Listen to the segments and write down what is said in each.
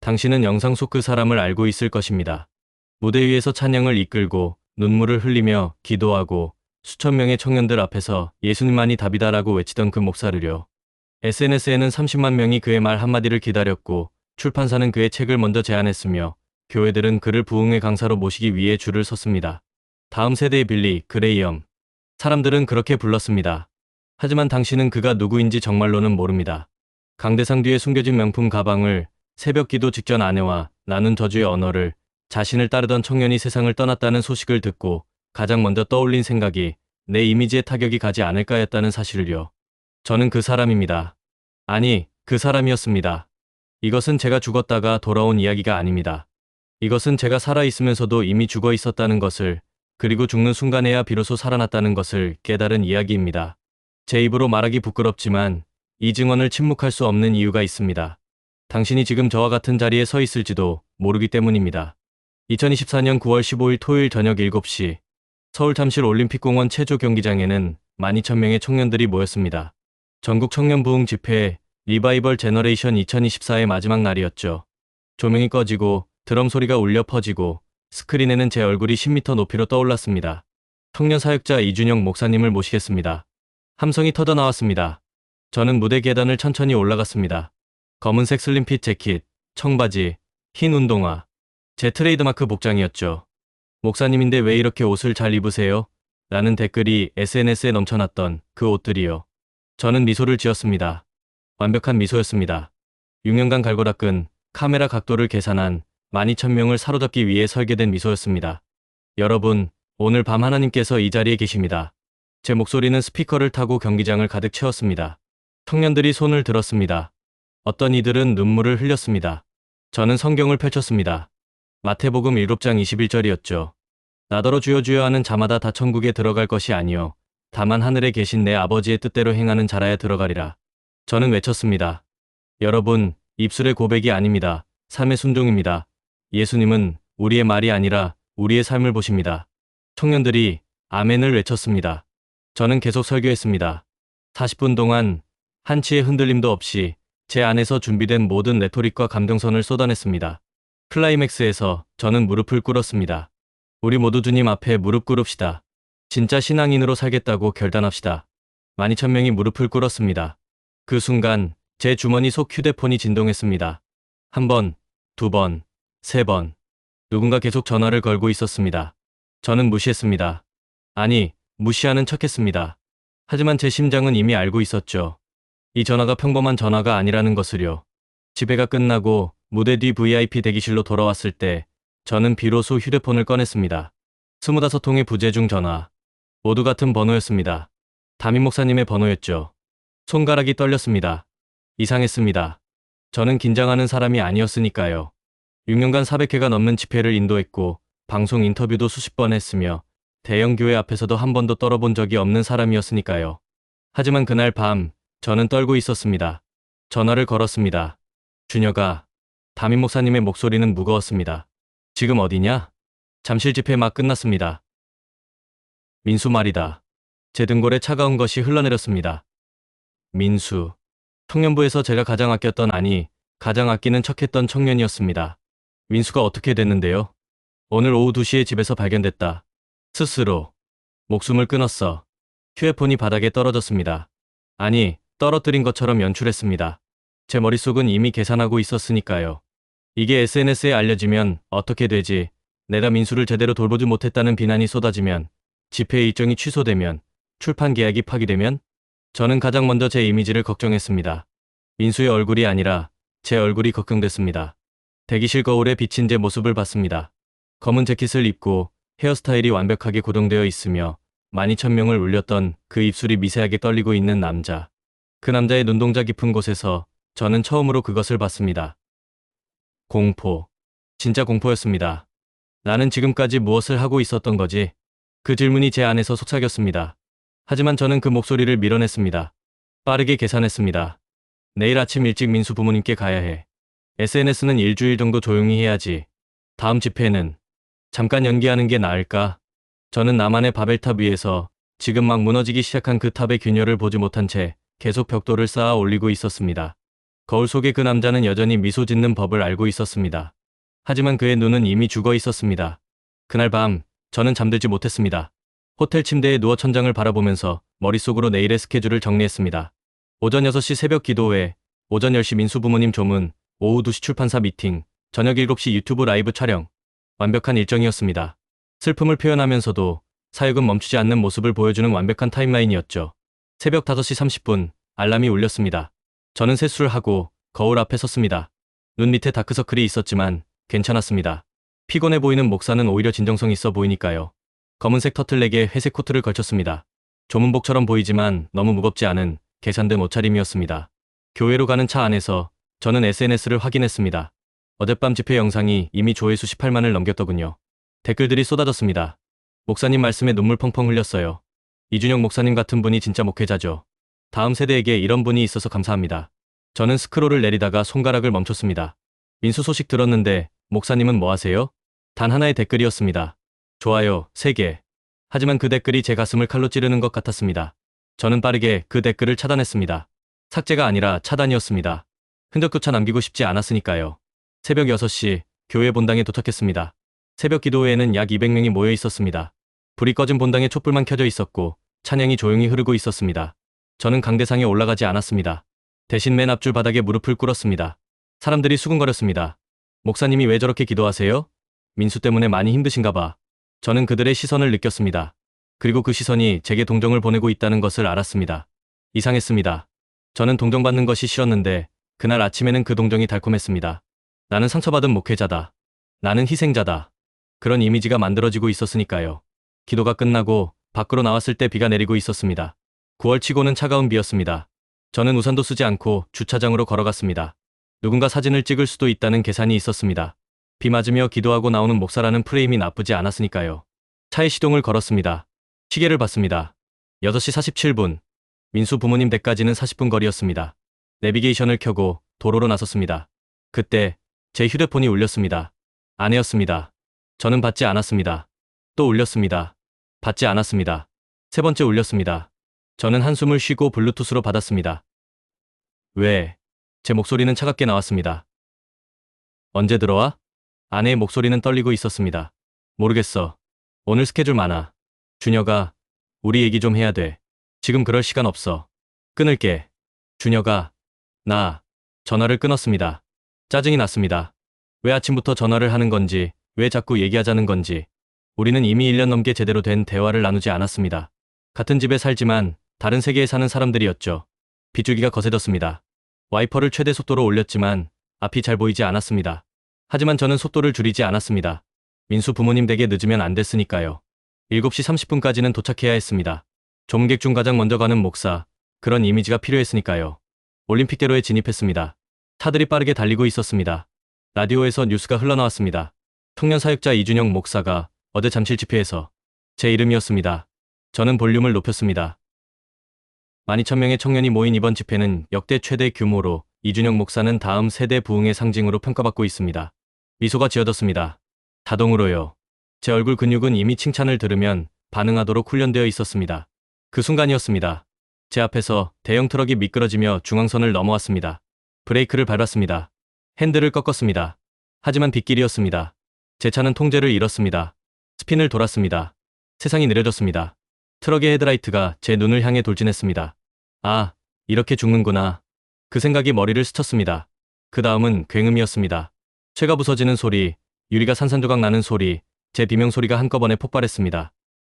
당신은 영상 속 그 사람을 알고 있을 것입니다. 무대 위에서 찬양을 이끌고 눈물을 흘리며 기도하고 수천 명의 청년들 앞에서 예수님만이 답이다라고 외치던 그 목사를요. SNS에는 30만 명이 그의 말 한마디를 기다렸고 출판사는 그의 책을 먼저 제안했으며 교회들은 그를 부흥의 강사로 모시기 위해 줄을 섰습니다. 다음 세대의 빌리 그레이엄. 사람들은 그렇게 불렀습니다. 하지만 당신은 그가 누구인지 정말로는 모릅니다. 강대상 뒤에 숨겨진 명품 가방을, 새벽 기도 직전 아내와 나눈 저주의 언어를, 자신을 따르던 청년이 세상을 떠났다는 소식을 듣고 가장 먼저 떠올린 생각이 내 이미지에 타격이 가지 않을까였다는 사실을요. 저는 그 사람입니다. 아니, 그 사람이었습니다. 이것은 제가 죽었다가 돌아온 이야기가 아닙니다. 이것은 제가 살아있으면서도 이미 죽어 있었다는 것을, 그리고 죽는 순간에야 비로소 살아났다는 것을 깨달은 이야기입니다. 제 입으로 말하기 부끄럽지만 이 증언을 침묵할 수 없는 이유가 있습니다. 당신이 지금 저와 같은 자리에 서 있을지도 모르기 때문입니다. 2024년 9월 15일 토요일 저녁 7시 서울 잠실 올림픽공원 체조 경기장에는 12,000명의 청년들이 모였습니다. 전국 청년 부흥 집회 리바이벌 제너레이션 2024의 마지막 날이었죠. 조명이 꺼지고 드럼 소리가 울려 퍼지고 스크린에는 제 얼굴이 10m 높이로 떠올랐습니다. 청년 사역자 이준영 목사님을 모시겠습니다. 함성이 터져 나왔습니다. 저는 무대 계단을 천천히 올라갔습니다. 검은색 슬림핏 재킷, 청바지, 흰 운동화. 제 트레이드마크 복장이었죠. 목사님인데 왜 이렇게 옷을 잘 입으세요? 라는 댓글이 SNS에 넘쳐났던 그 옷들이요. 저는 미소를 지었습니다. 완벽한 미소였습니다. 6년간 갈고 닦은 카메라 각도를 계산한 12,000명을 사로잡기 위해 설계된 미소였습니다. 여러분, 오늘 밤 하나님께서 이 자리에 계십니다. 제 목소리는 스피커를 타고 경기장을 가득 채웠습니다. 청년들이 손을 들었습니다. 어떤 이들은 눈물을 흘렸습니다. 저는 성경을 펼쳤습니다. 마태복음 7장 21절이었죠. 나더러 주여 주여 하는 자마다 다 천국에 들어갈 것이 아니요 다만 하늘에 계신 내 아버지의 뜻대로 행하는 자라야 들어가리라. 저는 외쳤습니다. 여러분, 입술의 고백이 아닙니다. 삶의 순종입니다. 예수님은 우리의 말이 아니라 우리의 삶을 보십니다. 청년들이 아멘을 외쳤습니다. 저는 계속 설교했습니다. 40분 동안 한치의 흔들림도 없이 제 안에서 준비된 모든 레토릭과 감정선을 쏟아냈습니다. 클라이맥스에서 저는 무릎을 꿇었습니다. 우리 모두 주님 앞에 무릎 꿇읍시다. 진짜 신앙인으로 살겠다고 결단합시다. 12,000명이 무릎을 꿇었습니다. 그 순간 제 주머니 속 휴대폰이 진동했습니다. 한 번, 두 번, 세 번. 누군가 계속 전화를 걸고 있었습니다. 저는 무시했습니다. 아니, 무시하는 척했습니다. 하지만 제 심장은 이미 알고 있었죠. 이 전화가 평범한 전화가 아니라는 것을요. 집회가 끝나고 무대 뒤 VIP 대기실로 돌아왔을 때 저는 비로소 휴대폰을 꺼냈습니다. 25통의 부재중 전화. 모두 같은 번호였습니다. 담임 목사님의 번호였죠. 손가락이 떨렸습니다. 이상했습니다. 저는 긴장하는 사람이 아니었으니까요. 6년간 400회가 넘는 집회를 인도했고 방송 인터뷰도 수십 번 했으며 대형 교회 앞에서도 한 번도 떨어본 적이 없는 사람이었으니까요. 하지만 그날 밤 저는 떨고 있었습니다. 전화를 걸었습니다. 준혁아. 담임 목사님의 목소리는 무거웠습니다. 지금 어디냐? 잠실 집회 막 끝났습니다. 민수 말이다. 제 등골에 차가운 것이 흘러내렸습니다. 민수. 청년부에서 제가 가장 아꼈던, 아니 가장 아끼는 척했던 청년이었습니다. 민수가 어떻게 됐는데요? 오늘 오후 2시에 집에서 발견됐다. 스스로 목숨을 끊었어. 휴대폰이 바닥에 떨어졌습니다. 아니, 떨어뜨린 것처럼 연출했습니다. 제 머릿속은 이미 계산하고 있었으니까요. 이게 SNS에 알려지면 어떻게 되지? 내가 민수를 제대로 돌보지 못했다는 비난이 쏟아지면, 집회 일정이 취소되면, 출판 계약이 파기되면? 저는 가장 먼저 제 이미지를 걱정했습니다. 민수의 얼굴이 아니라 제 얼굴이 걱정됐습니다. 대기실 거울에 비친 제 모습을 봤습니다. 검은 재킷을 입고 헤어스타일이 완벽하게 고정되어 있으며 12,000명을 울렸던 그 입술이 미세하게 떨리고 있는 남자. 그 남자의 눈동자 깊은 곳에서 저는 처음으로 그것을 봤습니다. 공포. 진짜 공포였습니다. 나는 지금까지 무엇을 하고 있었던 거지? 그 질문이 제 안에서 속삭였습니다. 하지만 저는 그 목소리를 밀어냈습니다. 빠르게 계산했습니다. 내일 아침 일찍 민수 부모님께 가야 해. SNS는 일주일 정도 조용히 해야지. 다음 집회는 잠깐 연기하는 게 나을까? 저는 나만의 바벨탑 위에서 지금 막 무너지기 시작한 그 탑의 균열을 보지 못한 채 계속 벽돌을 쌓아 올리고 있었습니다. 거울 속의 그 남자는 여전히 미소 짓는 법을 알고 있었습니다. 하지만 그의 눈은 이미 죽어 있었습니다. 그날 밤, 저는 잠들지 못했습니다. 호텔 침대에 누워 천장을 바라보면서 머릿속으로 내일의 스케줄을 정리했습니다. 오전 6시 새벽 기도회, 오전 10시 민수 부모님 조문, 오후 2시 출판사 미팅, 저녁 7시 유튜브 라이브 촬영. 완벽한 일정이었습니다. 슬픔을 표현하면서도 사역은 멈추지 않는 모습을 보여주는 완벽한 타임라인이었죠. 새벽 5시 30분, 알람이 울렸습니다. 저는 세수를 하고 거울 앞에 섰습니다. 눈 밑에 다크서클이 있었지만 괜찮았습니다. 피곤해 보이는 목사는 오히려 진정성 있어 보이니까요. 검은색 터틀넥에 회색 코트를 걸쳤습니다. 조문복처럼 보이지만 너무 무겁지 않은 계산된 옷차림이었습니다. 교회로 가는 차 안에서 저는 SNS를 확인했습니다. 어젯밤 집회 영상이 이미 조회수 18만을 넘겼더군요. 댓글들이 쏟아졌습니다. 목사님 말씀에 눈물 펑펑 흘렸어요. 이준영 목사님 같은 분이 진짜 목회자죠. 다음 세대에게 이런 분이 있어서 감사합니다. 저는 스크롤을 내리다가 손가락을 멈췄습니다. 민수 소식 들었는데 목사님은 뭐 하세요? 단 하나의 댓글이었습니다. 좋아요, 3개. 하지만 그 댓글이 제 가슴을 칼로 찌르는 것 같았습니다. 저는 빠르게 그 댓글을 차단했습니다. 삭제가 아니라 차단이었습니다. 흔적조차 남기고 싶지 않았으니까요. 새벽 6시 교회 본당에 도착했습니다. 새벽 기도회에는 약 200명이 모여 있었습니다. 불이 꺼진 본당에 촛불만 켜져 있었고 찬양이 조용히 흐르고 있었습니다. 저는 강대상에 올라가지 않았습니다. 대신 맨 앞줄 바닥에 무릎을 꿇었습니다. 사람들이 수군거렸습니다. 목사님이 왜 저렇게 기도하세요? 민수 때문에 많이 힘드신가 봐. 저는 그들의 시선을 느꼈습니다. 그리고 그 시선이 제게 동정을 보내고 있다는 것을 알았습니다. 이상했습니다. 저는 동정받는 것이 싫었는데 그날 아침에는 그 동정이 달콤했습니다. 나는 상처받은 목회자다. 나는 희생자다. 그런 이미지가 만들어지고 있었으니까요. 기도가 끝나고 밖으로 나왔을 때 비가 내리고 있었습니다. 9월치고는 차가운 비였습니다. 저는 우산도 쓰지 않고 주차장으로 걸어갔습니다. 누군가 사진을 찍을 수도 있다는 계산이 있었습니다. 비 맞으며 기도하고 나오는 목사라는 프레임이 나쁘지 않았으니까요. 차에 시동을 걸었습니다. 시계를 봤습니다. 6시 47분. 민수 부모님 댁까지는 40분 거리였습니다. 내비게이션을 켜고 도로로 나섰습니다. 그때 제 휴대폰이 울렸습니다. 아내였습니다. 저는 받지 않았습니다. 또 울렸습니다. 받지 않았습니다. 3번째 울렸습니다. 저는 한숨을 쉬고 블루투스로 받았습니다. 왜? 제 목소리는 차갑게 나왔습니다. 언제 들어와? 아내의 목소리는 떨리고 있었습니다. 모르겠어. 오늘 스케줄 많아. 준혁아, 우리 얘기 좀 해야 돼. 지금 그럴 시간 없어. 끊을게. 준혁아, 전화를 끊었습니다. 짜증이 났습니다. 왜 아침부터 전화를 하는 건지, 왜 자꾸 얘기하자는 건지. 우리는 이미 1년 넘게 제대로 된 대화를 나누지 않았습니다. 같은 집에 살지만 다른 세계에 사는 사람들이었죠. 빗줄기가 거세졌습니다. 와이퍼를 최대 속도로 올렸지만 앞이 잘 보이지 않았습니다. 하지만 저는 속도를 줄이지 않았습니다. 민수 부모님 댁에 늦으면 안 됐으니까요. 7시 30분까지는 도착해야 했습니다. 조문객 중 가장 먼저 가는 목사, 그런 이미지가 필요했으니까요. 올림픽대로에 진입했습니다. 차들이 빠르게 달리고 있었습니다. 라디오에서 뉴스가 흘러나왔습니다. 청년사역자 이준영 목사가 어제 잠실 집회에서 제 이름이었습니다. 저는 볼륨을 높였습니다. 12,000명의 청년이 모인 이번 집회는 역대 최대 규모로 이준영 목사는 다음 세대 부흥의 상징으로 평가받고 있습니다. 미소가 지어졌습니다. 자동으로요. 제 얼굴 근육은 이미 칭찬을 들으면 반응하도록 훈련되어 있었습니다. 그 순간이었습니다. 제 앞에서 대형 트럭이 미끄러지며 중앙선을 넘어왔습니다. 브레이크를 밟았습니다. 핸들을 꺾었습니다. 하지만 빗길이었습니다. 제 차는 통제를 잃었습니다. 스핀을 돌았습니다. 세상이 느려졌습니다. 트럭의 헤드라이트가 제 눈을 향해 돌진했습니다. 아, 이렇게 죽는구나. 그 생각이 머리를 스쳤습니다. 그 다음은 굉음이었습니다. 쇠가 부서지는 소리, 유리가 산산조각 나는 소리, 제 비명소리가 한꺼번에 폭발했습니다.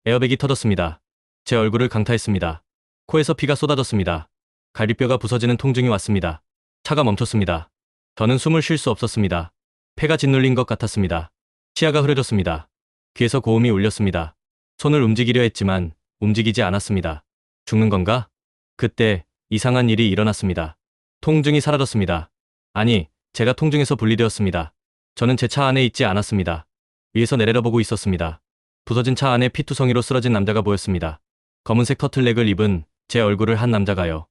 에어백이 터졌습니다. 제 얼굴을 강타했습니다. 코에서 피가 쏟아졌습니다. 갈비뼈가 부서지는 통증이 왔습니다. 차가 멈췄습니다. 저는 숨을 쉴 수 없었습니다. 폐가 짓눌린 것 같았습니다. 시야가 흐려졌습니다. 귀에서 고음이 울렸습니다. 손을 움직이려 했지만 움직이지 않았습니다. 죽는 건가? 그때 이상한 일이 일어났습니다. 통증이 사라졌습니다. 아니, 제가 통증에서 분리되었습니다. 저는 제 차 안에 있지 않았습니다. 위에서 내려다보고 있었습니다. 부서진 차 안에 피투성이로 쓰러진 남자가 보였습니다. 검은색 터틀넥을 입은 제 얼굴을 한 남자가요.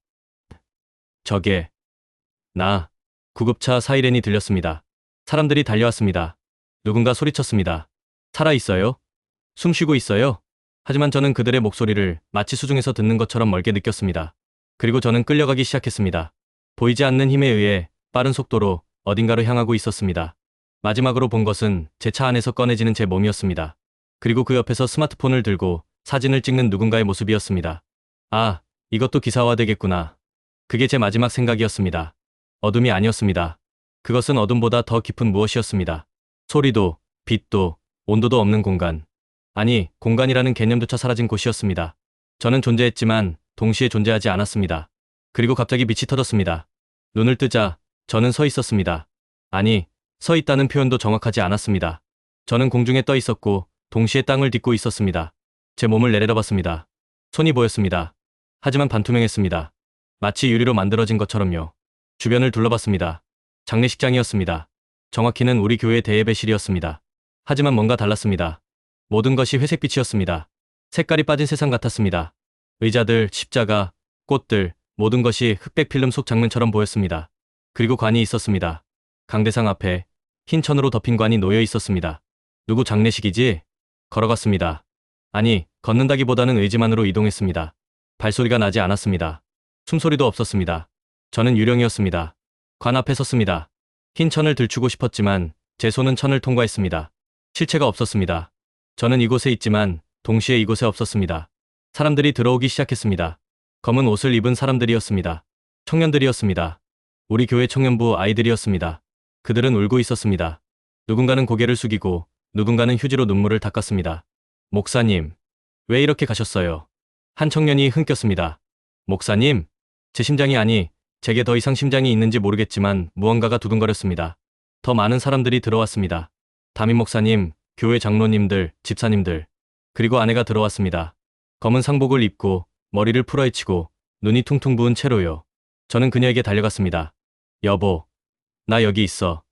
저게 구급차 사이렌이 들렸습니다. 사람들이 달려왔습니다. 누군가 소리쳤습니다. 살아있어요? 숨 쉬고 있어요? 하지만 저는 그들의 목소리를 마치 수중에서 듣는 것처럼 멀게 느꼈습니다. 그리고 저는 끌려가기 시작했습니다. 보이지 않는 힘에 의해 빠른 속도로 어딘가로 향하고 있었습니다. 마지막으로 본 것은 제 차 안에서 꺼내지는 제 몸이었습니다. 그리고 그 옆에서 스마트폰을 들고 사진을 찍는 누군가의 모습이었습니다. 아, 이것도 기사화되겠구나. 그게 제 마지막 생각이었습니다. 어둠이 아니었습니다. 그것은 어둠보다 더 깊은 무엇이었습니다. 소리도, 빛도, 온도도 없는 공간. 아니, 공간이라는 개념조차 사라진 곳이었습니다. 저는 존재했지만 동시에 존재하지 않았습니다. 그리고 갑자기 빛이 터졌습니다. 눈을 뜨자 저는 서 있었습니다. 아니, 서 있다는 표현도 정확하지 않았습니다. 저는 공중에 떠 있었고 동시에 땅을 딛고 있었습니다. 제 몸을 내려다봤습니다. 손이 보였습니다. 하지만 반투명했습니다. 마치 유리로 만들어진 것처럼요. 주변을 둘러봤습니다. 장례식장이었습니다. 정확히는 우리 교회 대예배실이었습니다. 하지만 뭔가 달랐습니다. 모든 것이 회색빛이었습니다. 색깔이 빠진 세상 같았습니다. 의자들, 십자가, 꽃들, 모든 것이 흑백 필름 속 장면처럼 보였습니다. 그리고 관이 있었습니다. 강대상 앞에 흰 천으로 덮인 관이 놓여 있었습니다. 누구 장례식이지? 걸어갔습니다. 아니, 걷는다기보다는 의지만으로 이동했습니다. 발소리가 나지 않았습니다. 숨소리도 없었습니다. 저는 유령이었습니다. 관 앞에 섰습니다. 흰 천을 들추고 싶었지만 제 손은 천을 통과했습니다. 실체가 없었습니다. 저는 이곳에 있지만 동시에 이곳에 없었습니다. 사람들이 들어오기 시작했습니다. 검은 옷을 입은 사람들이었습니다. 청년들이었습니다. 우리 교회 청년부 아이들이었습니다. 그들은 울고 있었습니다. 누군가는 고개를 숙이고 누군가는 휴지로 눈물을 닦았습니다. 목사님, 왜 이렇게 가셨어요? 한 청년이 흥꼈습니다. 목사님? 제 심장이 아니, 제게 더 이상 심장이 있는지 모르겠지만 무언가가 두근거렸습니다. 더 많은 사람들이 들어왔습니다. 담임 목사님, 교회 장로님들, 집사님들, 그리고 아내가 들어왔습니다. 검은 상복을 입고 머리를 풀어헤치고 눈이 퉁퉁 부은 채로요. 저는 그녀에게 달려갔습니다. 여보, 나 여기 있어.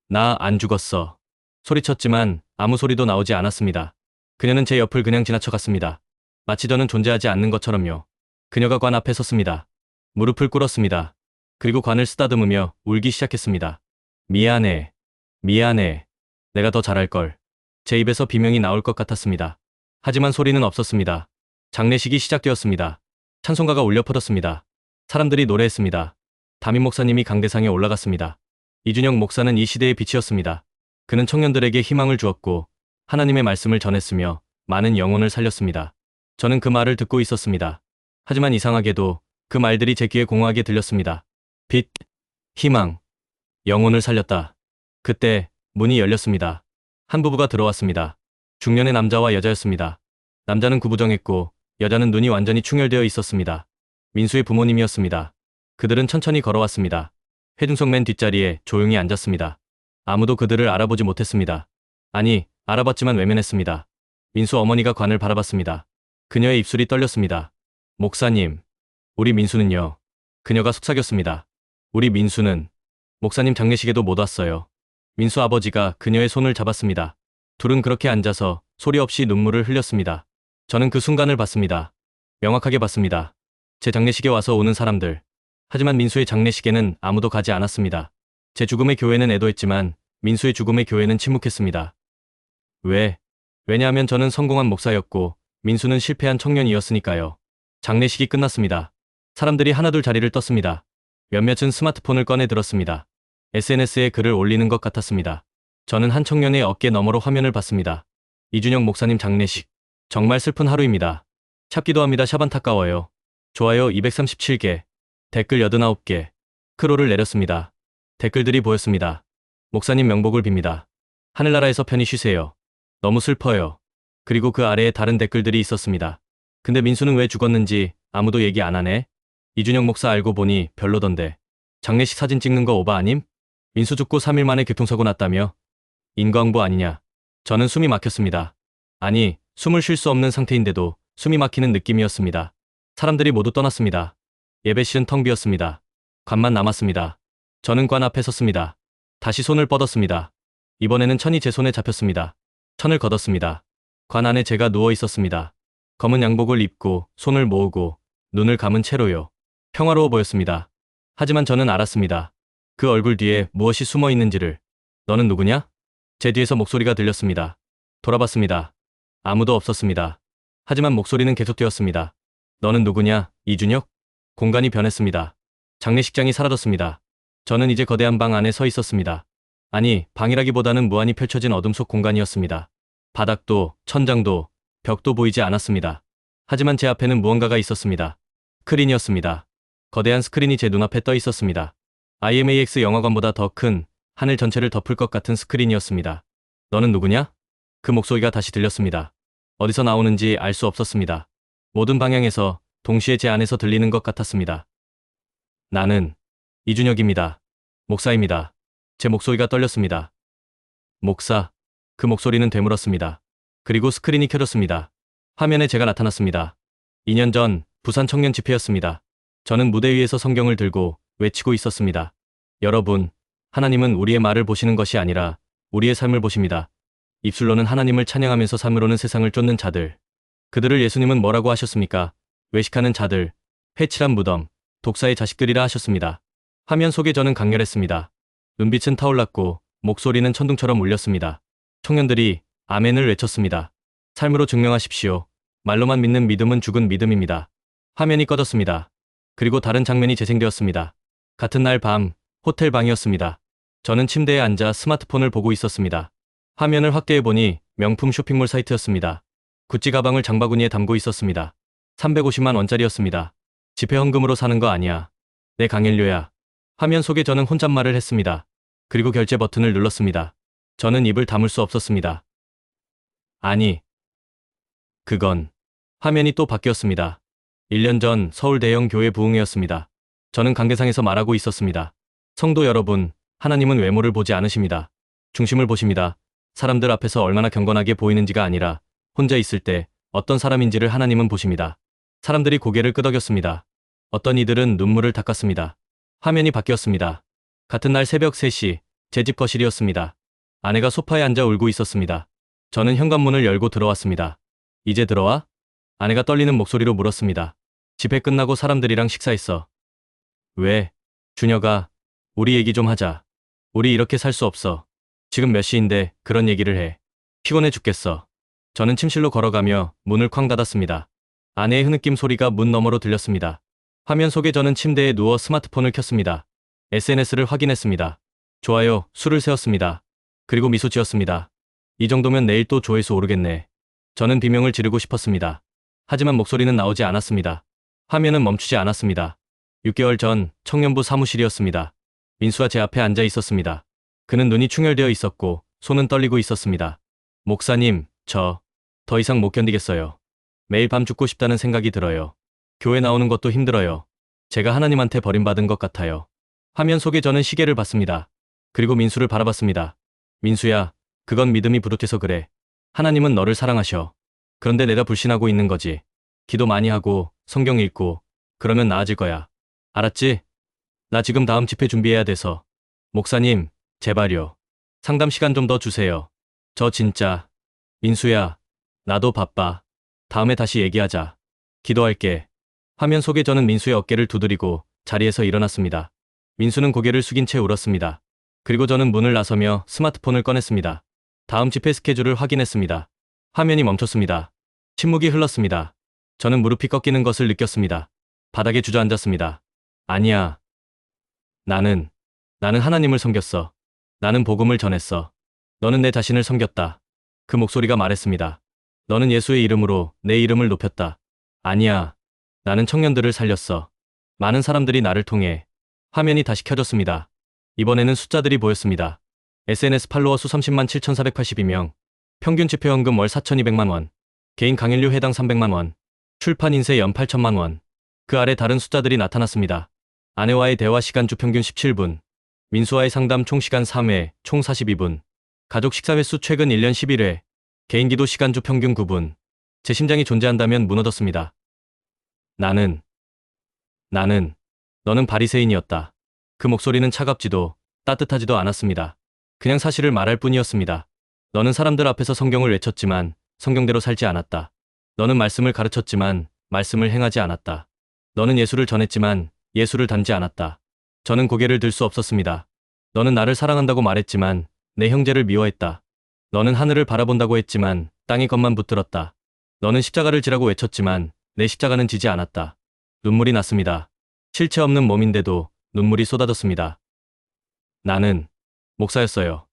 나 안 죽었어. 소리쳤지만 아무 소리도 나오지 않았습니다. 그녀는 제 옆을 그냥 지나쳐갔습니다. 마치 저는 존재하지 않는 것처럼요. 그녀가 관 앞에 섰습니다. 무릎을 꿇었습니다. 그리고 관을 쓰다듬으며 울기 시작했습니다. 미안해. 미안해. 내가 더 잘할걸. 제 입에서 비명이 나올 것 같았습니다. 하지만 소리는 없었습니다. 장례식이 시작되었습니다. 찬송가가 울려 퍼졌습니다. 사람들이 노래했습니다. 담임 목사님이 강대상에 올라갔습니다. 이준영 목사는 이 시대의 빛이었습니다. 그는 청년들에게 희망을 주었고 하나님의 말씀을 전했으며 많은 영혼을 살렸습니다. 저는 그 말을 듣고 있었습니다. 하지만 이상하게도 그 말들이 제 귀에 공허하게 들렸습니다. 빛, 희망, 영혼을 살렸다. 그때 문이 열렸습니다. 한 부부가 들어왔습니다. 중년의 남자와 여자였습니다. 남자는 구부정했고 여자는 눈이 완전히 충혈되어 있었습니다. 민수의 부모님이었습니다. 그들은 천천히 걸어왔습니다. 회중석 맨 뒷자리에 조용히 앉았습니다. 아무도 그들을 알아보지 못했습니다. 아니, 알아봤지만 외면했습니다. 민수 어머니가 관을 바라봤습니다. 그녀의 입술이 떨렸습니다. 목사님, 우리 민수는요. 그녀가 속삭였습니다. 우리 민수는 목사님 장례식에도 못 왔어요. 민수 아버지가 그녀의 손을 잡았습니다. 둘은 그렇게 앉아서 소리 없이 눈물을 흘렸습니다. 저는 그 순간을 봤습니다. 명확하게 봤습니다. 제 장례식에 와서 우는 사람들. 하지만 민수의 장례식에는 아무도 가지 않았습니다. 제 죽음의 교회는 애도했지만 민수의 죽음의 교회는 침묵했습니다. 왜? 왜냐하면 저는 성공한 목사였고 민수는 실패한 청년이었으니까요. 장례식이 끝났습니다. 사람들이 하나둘 자리를 떴습니다. 몇몇은 스마트폰을 꺼내 들었습니다. SNS에 글을 올리는 것 같았습니다. 저는 한 청년의 어깨 너머로 화면을 봤습니다. 이준영 목사님 장례식. 정말 슬픈 하루입니다. 샵기도 합니다. 샵 안타까워요. 좋아요 237개. 댓글 89개. 크로를 내렸습니다. 댓글들이 보였습니다. 목사님 명복을 빕니다. 하늘나라에서 편히 쉬세요. 너무 슬퍼요. 그리고 그 아래에 다른 댓글들이 있었습니다. 근데 민수는 왜 죽었는지 아무도 얘기 안 하네? 이준영 목사 알고 보니 별로던데. 장례식 사진 찍는 거 오바 아님? 민수 죽고 3일 만에 교통사고 났다며? 인과응보 아니냐? 저는 숨이 막혔습니다. 아니, 숨을 쉴 수 없는 상태인데도 숨이 막히는 느낌이었습니다. 사람들이 모두 떠났습니다. 예배실은 텅 비었습니다. 관만 남았습니다. 저는 관 앞에 섰습니다. 다시 손을 뻗었습니다. 이번에는 천이 제 손에 잡혔습니다. 천을 걷었습니다. 관 안에 제가 누워 있었습니다. 검은 양복을 입고 손을 모으고 눈을 감은 채로요. 평화로워 보였습니다. 하지만 저는 알았습니다. 그 얼굴 뒤에 무엇이 숨어 있는지를. 너는 누구냐? 제 뒤에서 목소리가 들렸습니다. 돌아봤습니다. 아무도 없었습니다. 하지만 목소리는 계속되었습니다. 너는 누구냐, 이준혁? 공간이 변했습니다. 장례식장이 사라졌습니다. 저는 이제 거대한 방 안에 서 있었습니다. 아니, 방이라기보다는 무한히 펼쳐진 어둠 속 공간이었습니다. 바닥도, 천장도, 벽도 보이지 않았습니다. 하지만 제 앞에는 무언가가 있었습니다. 스크린이었습니다. 거대한 스크린이 제 눈앞에 떠 있었습니다. IMAX 영화관보다 더 큰, 하늘 전체를 덮을 것 같은 스크린이었습니다. 너는 누구냐? 그 목소리가 다시 들렸습니다. 어디서 나오는지 알 수 없었습니다. 모든 방향에서 동시에 제 안에서 들리는 것 같았습니다. 나는 이준혁입니다. 목사입니다. 제 목소리가 떨렸습니다. 목사. 그 목소리는 되물었습니다. 그리고 스크린이 켜졌습니다. 화면에 제가 나타났습니다. 2년 전 부산 청년 집회였습니다. 저는 무대 위에서 성경을 들고 외치고 있었습니다. 여러분, 하나님은 우리의 말을 보시는 것이 아니라 우리의 삶을 보십니다. 입술로는 하나님을 찬양하면서 삶으로는 세상을 쫓는 자들. 그들을 예수님은 뭐라고 하셨습니까? 외식하는 자들, 회칠한 무덤, 독사의 자식들이라 하셨습니다. 화면 속에 저는 강렬했습니다. 눈빛은 타올랐고 목소리는 천둥처럼 울렸습니다. 청년들이 아멘을 외쳤습니다. 삶으로 증명하십시오. 말로만 믿는 믿음은 죽은 믿음입니다. 화면이 꺼졌습니다. 그리고 다른 장면이 재생되었습니다. 같은 날 밤, 호텔 방이었습니다. 저는 침대에 앉아 스마트폰을 보고 있었습니다. 화면을 확대해보니 명품 쇼핑몰 사이트였습니다. 구찌 가방을 장바구니에 담고 있었습니다. 350만 원짜리였습니다. 집회 헌금으로 사는 거 아니야. 내 강일료야. 화면 속에 저는 혼잣말을 했습니다. 그리고 결제 버튼을 눌렀습니다. 저는 입을 다물 수 없었습니다. 아니. 그건. 화면이 또 바뀌었습니다. 1년 전 서울 대형 교회 부흥회였습니다. 저는 강대상에서 말하고 있었습니다. 성도 여러분, 하나님은 외모를 보지 않으십니다. 중심을 보십니다. 사람들 앞에서 얼마나 경건하게 보이는지가 아니라 혼자 있을 때 어떤 사람인지를 하나님은 보십니다. 사람들이 고개를 끄덕였습니다. 어떤 이들은 눈물을 닦았습니다. 화면이 바뀌었습니다. 같은 날 새벽 3시, 제 집 거실이었습니다. 아내가 소파에 앉아 울고 있었습니다. 저는 현관문을 열고 들어왔습니다. 이제 들어와? 아내가 떨리는 목소리로 물었습니다. 집회 끝나고 사람들이랑 식사했어. 왜? 준혁아, 우리 얘기 좀 하자. 우리 이렇게 살 수 없어. 지금 몇 시인데 그런 얘기를 해. 피곤해 죽겠어. 저는 침실로 걸어가며 문을 쾅 닫았습니다. 아내의 흐느낌 소리가 문 너머로 들렸습니다. 화면 속에 저는 침대에 누워 스마트폰을 켰습니다. SNS를 확인했습니다. 좋아요, 수를 세웠습니다. 그리고 미소 지었습니다. 이 정도면 내일 또 조회수 오르겠네. 저는 비명을 지르고 싶었습니다. 하지만 목소리는 나오지 않았습니다. 화면은 멈추지 않았습니다. 6개월 전 청년부 사무실이었습니다. 민수가 제 앞에 앉아 있었습니다. 그는 눈이 충혈되어 있었고 손은 떨리고 있었습니다. 목사님, 저 더 이상 못 견디겠어요. 매일 밤 죽고 싶다는 생각이 들어요. 교회 나오는 것도 힘들어요. 제가 하나님한테 버림받은 것 같아요. 화면 속에 저는 시계를 봤습니다. 그리고 민수를 바라봤습니다. 민수야, 그건 믿음이 부족해서 그래. 하나님은 너를 사랑하셔. 그런데 내가 불신하고 있는 거지. 기도 많이 하고 성경 읽고 그러면 나아질 거야. 알았지? 나 지금 다음 집회 준비해야 돼서. 목사님, 제발요. 상담 시간 좀 더 주세요. 저 진짜. 민수야, 나도 바빠. 다음에 다시 얘기하자. 기도할게. 화면 속에 저는 민수의 어깨를 두드리고 자리에서 일어났습니다. 민수는 고개를 숙인 채 울었습니다. 그리고 저는 문을 나서며 스마트폰을 꺼냈습니다. 다음 집회 스케줄을 확인했습니다. 화면이 멈췄습니다. 침묵이 흘렀습니다. 저는 무릎이 꺾이는 것을 느꼈습니다. 바닥에 주저앉았습니다. 아니야. 나는 하나님을 섬겼어. 나는 복음을 전했어. 너는 내 자신을 섬겼다. 그 목소리가 말했습니다. 너는 예수의 이름으로 내 이름을 높였다. 아니야. 나는 청년들을 살렸어. 많은 사람들이 나를 통해. 화면이 다시 켜졌습니다. 이번에는 숫자들이 보였습니다. SNS 팔로워 수 30만 7,482명, 평균 집회 헌금 월 4,200만 원, 개인 강연료 해당 300만 원, 출판 인쇄 연 8천만 원. 그 아래 다른 숫자들이 나타났습니다. 아내와의 대화 시간 주 평균 17분, 민수와의 상담 총 시간 3회, 총 42분, 가족 식사 횟수 최근 1년 11회, 개인 기도 시간 주 평균 9분. 제 심장이 존재한다면 무너졌습니다. 너는 바리새인이었다. 그 목소리는 차갑지도 따뜻하지도 않았습니다. 그냥 사실을 말할 뿐이었습니다. 너는 사람들 앞에서 성경을 외쳤지만 성경대로 살지 않았다. 너는 말씀을 가르쳤지만 말씀을 행하지 않았다. 너는 예수를 전했지만 예수를 닮지 않았다. 저는 고개를 들 수 없었습니다. 너는 나를 사랑한다고 말했지만 내 형제를 미워했다. 너는 하늘을 바라본다고 했지만 땅의 것만 붙들었다. 너는 십자가를 지라고 외쳤지만 내 십자가는 지지 않았다. 눈물이 났습니다. 실체 없는 몸인데도 눈물이 쏟아졌습니다. 나는 목사였어요.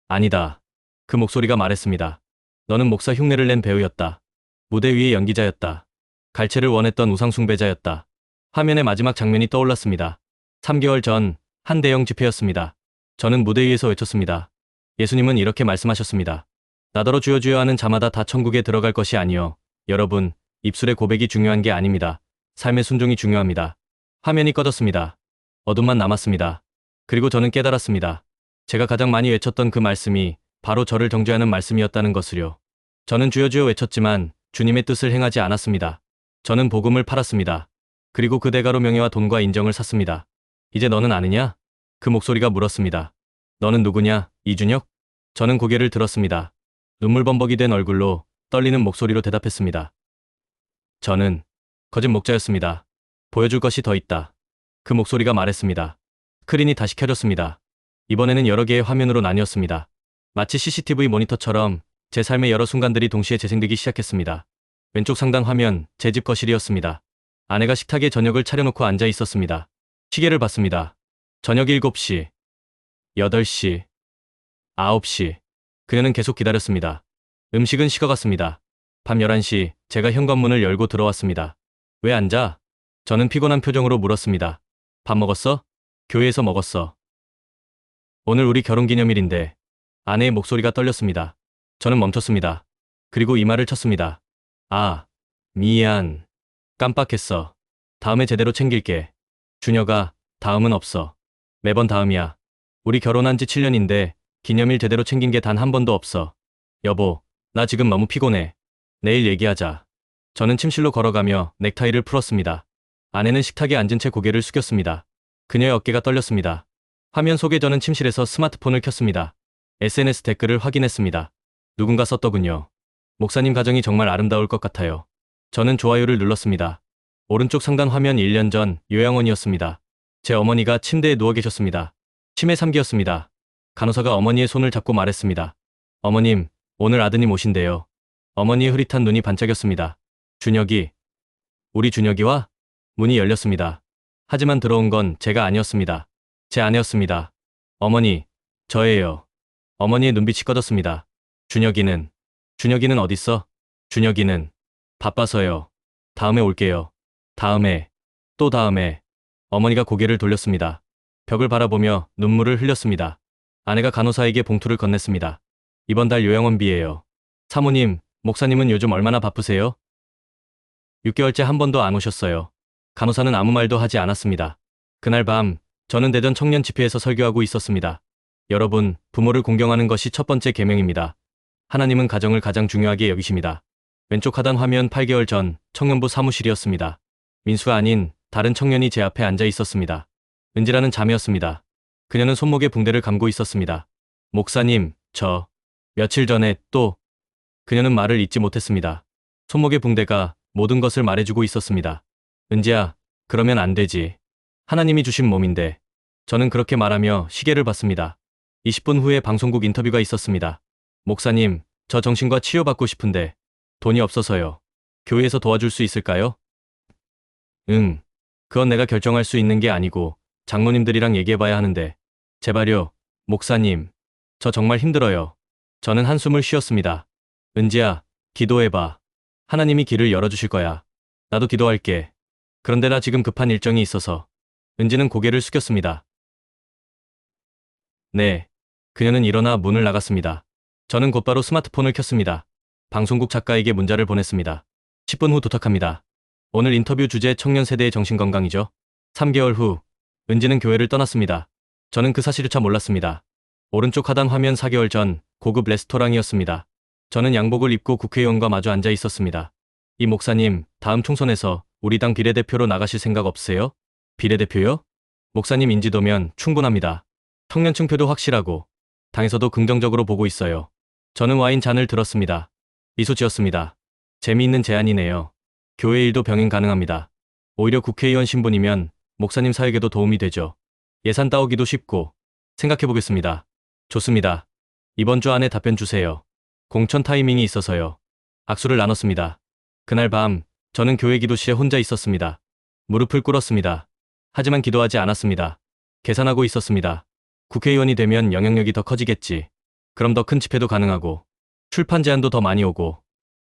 아니다. 그 목소리가 말했습니다. 너는 목사 흉내를 낸 배우였다. 무대 위의 연기자였다. 갈채를 원했던 우상숭배자였다. 화면의 마지막 장면이 떠올랐습니다. 3개월 전 한 대형 집회였습니다. 저는 무대 위에서 외쳤습니다. 예수님은 이렇게 말씀하셨습니다. 나더러 주여 주여 하는 자마다 다 천국에 들어갈 것이 아니요. 여러분, 입술의 고백이 중요한 게 아닙니다. 삶의 순종이 중요합니다. 화면이 꺼졌습니다. 어둠만 남았습니다. 그리고 저는 깨달았습니다. 제가 가장 많이 외쳤던 그 말씀이 바로 저를 정죄하는 말씀이었다는 것을요. 저는 주여 주여 외쳤지만 주님의 뜻을 행하지 않았습니다. 저는 복음을 팔았습니다. 그리고 그 대가로 명예와 돈과 인정을 샀습니다. 이제 너는 아느냐? 그 목소리가 물었습니다. 너는 누구냐, 이준혁? 저는 고개를 들었습니다. 눈물범벅이 된 얼굴로 떨리는 목소리로 대답했습니다. 저는 거짓 목자였습니다. 보여줄 것이 더 있다. 그 목소리가 말했습니다. 스크린이 다시 켜졌습니다. 이번에는 여러 개의 화면으로 나뉘었습니다. 마치 CCTV 모니터처럼 제 삶의 여러 순간들이 동시에 재생되기 시작했습니다. 왼쪽 상단 화면, 제 집 거실이었습니다. 아내가 식탁에 저녁을 차려놓고 앉아 있었습니다. 시계를 봤습니다. 저녁 7시, 8시, 9시. 그녀는 계속 기다렸습니다. 음식은 식어갔습니다. 밤 11시, 제가 현관문을 열고 들어왔습니다. 왜 앉아? 저는 피곤한 표정으로 물었습니다. 밥 먹었어? 교회에서 먹었어. 오늘 우리 결혼기념일인데. 아내의 목소리가 떨렸습니다. 저는 멈췄습니다. 그리고 이마를 쳤습니다. 아, 미안. 깜빡했어. 다음에 제대로 챙길게. 준혁아, 다음은 없어. 매번 다음이야. 우리 결혼한 지 7년인데 기념일 제대로 챙긴 게 단 한 번도 없어. 여보, 나 지금 너무 피곤해. 내일 얘기하자. 저는 침실로 걸어가며 넥타이를 풀었습니다. 아내는 식탁에 앉은 채 고개를 숙였습니다. 그녀의 어깨가 떨렸습니다. 화면 속에 저는 침실에서 스마트폰을 켰습니다. SNS 댓글을 확인했습니다. 누군가 썼더군요. 목사님 가정이 정말 아름다울 것 같아요. 저는 좋아요를 눌렀습니다. 오른쪽 상단 화면 1년 전 요양원이었습니다. 제 어머니가 침대에 누워 계셨습니다. 치매 3기였습니다. 간호사가 어머니의 손을 잡고 말했습니다. 어머님, 오늘 아드님 오신대요. 어머니의 흐릿한 눈이 반짝였습니다. 준혁이. 우리 준혁이와? 문이 열렸습니다. 하지만 들어온 건 제가 아니었습니다. 제 아내였습니다. 어머니, 저예요. 어머니의 눈빛이 꺼졌습니다. 준혁이는 어딨어? 준혁이는 바빠서요. 다음에 올게요. 다음에, 또 다음에. 어머니가 고개를 돌렸습니다. 벽을 바라보며 눈물을 흘렸습니다. 아내가 간호사에게 봉투를 건넸습니다. 이번 달 요양원비예요. 사모님, 목사님은 요즘 얼마나 바쁘세요? 6개월째 한 번도 안 오셨어요. 간호사는 아무 말도 하지 않았습니다. 그날 밤, 저는 대전 청년 집회에서 설교하고 있었습니다. 여러분, 부모를 공경하는 것이 첫 번째 계명입니다. 하나님은 가정을 가장 중요하게 여기십니다. 왼쪽 하단 화면 8개월 전 청년부 사무실이었습니다. 민수가 아닌 다른 청년이 제 앞에 앉아 있었습니다. 은지라는 자매였습니다. 그녀는 손목에 붕대를 감고 있었습니다. 목사님, 저 며칠 전에 또. 그녀는 말을 잇지 못했습니다. 손목의 붕대가 모든 것을 말해주고 있었습니다. 은지야, 그러면 안 되지. 하나님이 주신 몸인데. 저는 그렇게 말하며 시계를 봤습니다. 20분 후에 방송국 인터뷰가 있었습니다. 목사님, 저 정신과 치료받고 싶은데 돈이 없어서요. 교회에서 도와줄 수 있을까요? 응. 그건 내가 결정할 수 있는 게 아니고 장로님들이랑 얘기해봐야 하는데. 제발요, 목사님. 저 정말 힘들어요. 저는 한숨을 쉬었습니다. 은지야, 기도해봐. 하나님이 길을 열어주실 거야. 나도 기도할게. 그런데 나 지금 급한 일정이 있어서. 은지는 고개를 숙였습니다. 네. 그녀는 일어나 문을 나갔습니다. 저는 곧바로 스마트폰을 켰습니다. 방송국 작가에게 문자를 보냈습니다. 10분 후 도착합니다. 오늘 인터뷰 주제 청년 세대의 정신건강이죠. 3개월 후, 은지는 교회를 떠났습니다. 저는 그 사실조차 몰랐습니다. 오른쪽 하단 화면 4개월 전 고급 레스토랑이었습니다. 저는 양복을 입고 국회의원과 마주 앉아 있었습니다. 이 목사님, 다음 총선에서 우리 당 비례대표로 나가실 생각 없으세요? 비례대표요? 목사님 인지도면 충분합니다. 청년층 표도 확실하고 당에서도 긍정적으로 보고 있어요. 저는 와인 잔을 들었습니다. 미소 지었습니다. 재미있는 제안이네요. 교회 일도 병행 가능합니다. 오히려 국회의원 신분이면 목사님 사역에도 도움이 되죠. 예산 따오기도 쉽고. 생각해보겠습니다. 좋습니다. 이번 주 안에 답변 주세요. 공천 타이밍이 있어서요. 악수를 나눴습니다. 그날 밤, 저는 교회 기도실에 혼자 있었습니다. 무릎을 꿇었습니다. 하지만 기도하지 않았습니다. 계산하고 있었습니다. 국회의원이 되면 영향력이 더 커지겠지. 그럼 더 큰 집회도 가능하고, 출판 제안도 더 많이 오고,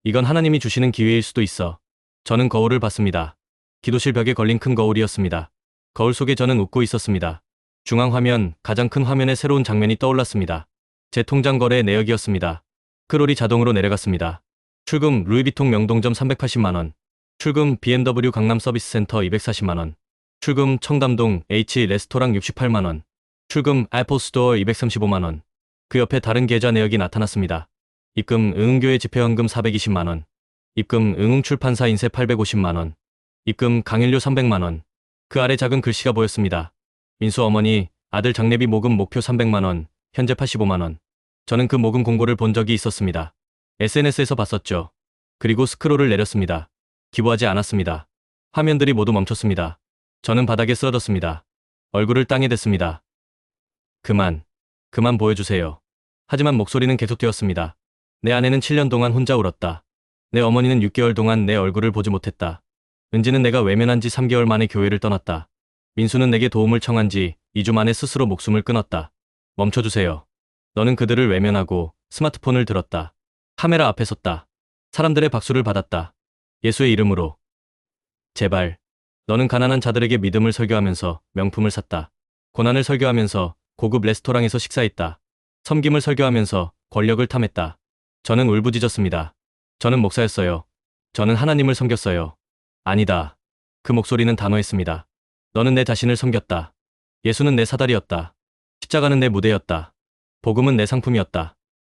이건 하나님이 주시는 기회일 수도 있어. 저는 거울을 봤습니다. 기도실 벽에 걸린 큰 거울이었습니다. 거울 속에 저는 웃고 있었습니다. 중앙 화면, 가장 큰 화면에 새로운 장면이 떠올랐습니다. 제 통장 거래 내역이었습니다. 크롤이 자동으로 내려갔습니다. 출금 루이비통 명동점 380만 원. 출금 BMW 강남 서비스 센터 240만 원. 출금 청담동 H 레스토랑 68만 원. 출금 애플 스토어 235만 원. 그 옆에 다른 계좌 내역이 나타났습니다. 입금 응흥교회 집회헌금 420만 원. 입금 응흥출판사 인쇄 850만 원. 입금 강연료 300만 원. 그 아래 작은 글씨가 보였습니다. 민수 어머니, 아들 장례비 모금 목표 300만 원, 현재 85만 원. 저는 그 모금 공고를 본 적이 있었습니다. SNS에서 봤었죠. 그리고 스크롤을 내렸습니다. 기부하지 않았습니다. 화면들이 모두 멈췄습니다. 저는 바닥에 쓰러졌습니다. 얼굴을 땅에 댔습니다. 그만 보여주세요. 하지만 목소리는 계속되었습니다. 내 아내는 7년 동안 혼자 울었다. 내 어머니는 6개월 동안 내 얼굴을 보지 못했다. 은지는 내가 외면한 지 3개월 만에 교회를 떠났다. 민수는 내게 도움을 청한 지 2주 만에 스스로 목숨을 끊었다. 멈춰주세요. 너는 그들을 외면하고 스마트폰을 들었다. 카메라 앞에 섰다. 사람들의 박수를 받았다. 예수의 이름으로. 제발. 너는 가난한 자들에게 믿음을 설교하면서 명품을 샀다. 고난을 설교하면서 고급 레스토랑에서 식사했다. 섬김을 설교하면서 권력을 탐했다. 저는 울부짖었습니다. 저는 목사였어요. 저는 하나님을 섬겼어요. 아니다. 그 목소리는 단호했습니다. 너는 내 자신을 섬겼다. 예수는 내 사다리였다. 십자가는 내 무대였다. 복음은 내 상품이었다.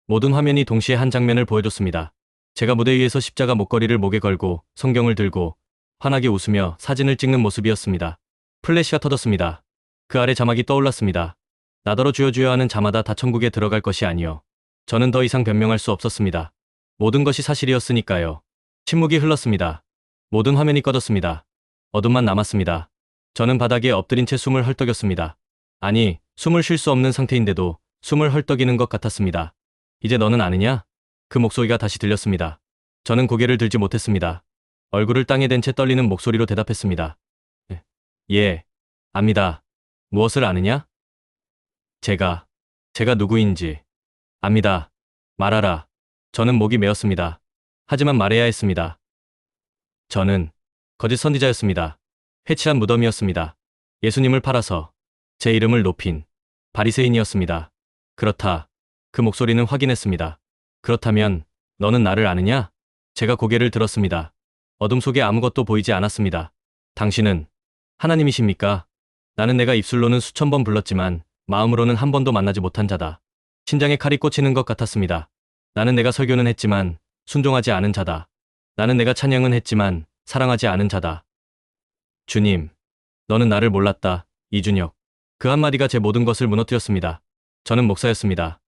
모든 화면이 동시에 한 장면을 보여줬습니다. 제가 무대 위에서 십자가 목걸이를 목에 걸고 성경을 들고 환하게 웃으며 사진을 찍는 모습이었습니다. 플래시가 터졌습니다. 그 아래 자막이 떠올랐습니다. 나더러 주여 주여 하는 자마다 다 천국에 들어갈 것이 아니요. 저는 더 이상 변명할 수 없었습니다. 모든 것이 사실이었으니까요. 침묵이 흘렀습니다. 모든 화면이 꺼졌습니다. 어둠만 남았습니다. 저는 바닥에 엎드린 채 숨을 헐떡였습니다. 아니, 숨을 쉴 수 없는 상태인데도 숨을 헐떡이는 것 같았습니다. 이제 너는 아느냐? 그 목소리가 다시 들렸습니다. 저는 고개를 들지 못했습니다. 얼굴을 땅에 댄 채 떨리는 목소리로 대답했습니다. 예, 압니다. 무엇을 아느냐? 제가 누구인지. 압니다. 말하라. 저는 목이 메었습니다. 하지만 말해야 했습니다. 저는 거짓 선지자였습니다. 회칠한 무덤이었습니다. 예수님을 팔아서 제 이름을 높인 바리새인이었습니다. 그렇다. 그 목소리는 확인했습니다. 그렇다면 너는 나를 아느냐? 제가 고개를 들었습니다. 어둠 속에 아무것도 보이지 않았습니다. 당신은 하나님이십니까? 나는 내가 입술로는 수천 번 불렀지만 마음으로는 한 번도 만나지 못한 자다. 심장에 칼이 꽂히는 것 같았습니다. 나는 내가 설교는 했지만 순종하지 않은 자다. 나는 내가 찬양은 했지만 사랑하지 않은 자다. 주님, 너는 나를 몰랐다. 이준혁. 그 한마디가 제 모든 것을 무너뜨렸습니다. 저는 목사였습니다.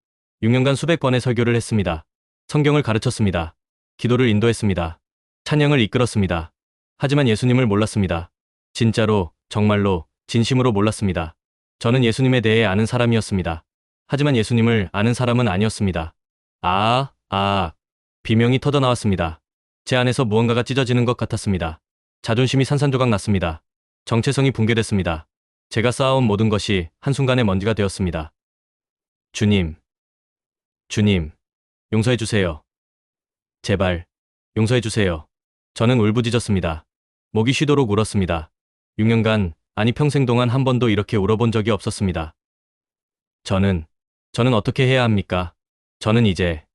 6년간 수백 번의 설교를 했습니다. 성경을 가르쳤습니다. 기도를 인도했습니다. 찬양을 이끌었습니다. 하지만 예수님을 몰랐습니다. 진짜로, 정말로, 진심으로 몰랐습니다. 저는 예수님에 대해 아는 사람이었습니다. 하지만 예수님을 아는 사람은 아니었습니다. 비명이 터져나왔습니다. 제 안에서 무언가가 찢어지는 것 같았습니다. 자존심이 산산조각 났습니다. 정체성이 붕괴됐습니다. 제가 쌓아온 모든 것이 한순간에 먼지가 되었습니다. 주님, 용서해 주세요. 제발, 용서해 주세요. 저는 울부짖었습니다. 목이 쉬도록 울었습니다. 6년간, 아니 평생 동안 한 번도 이렇게 울어본 적이 없었습니다. 저는 어떻게 해야 합니까? 저는 이제,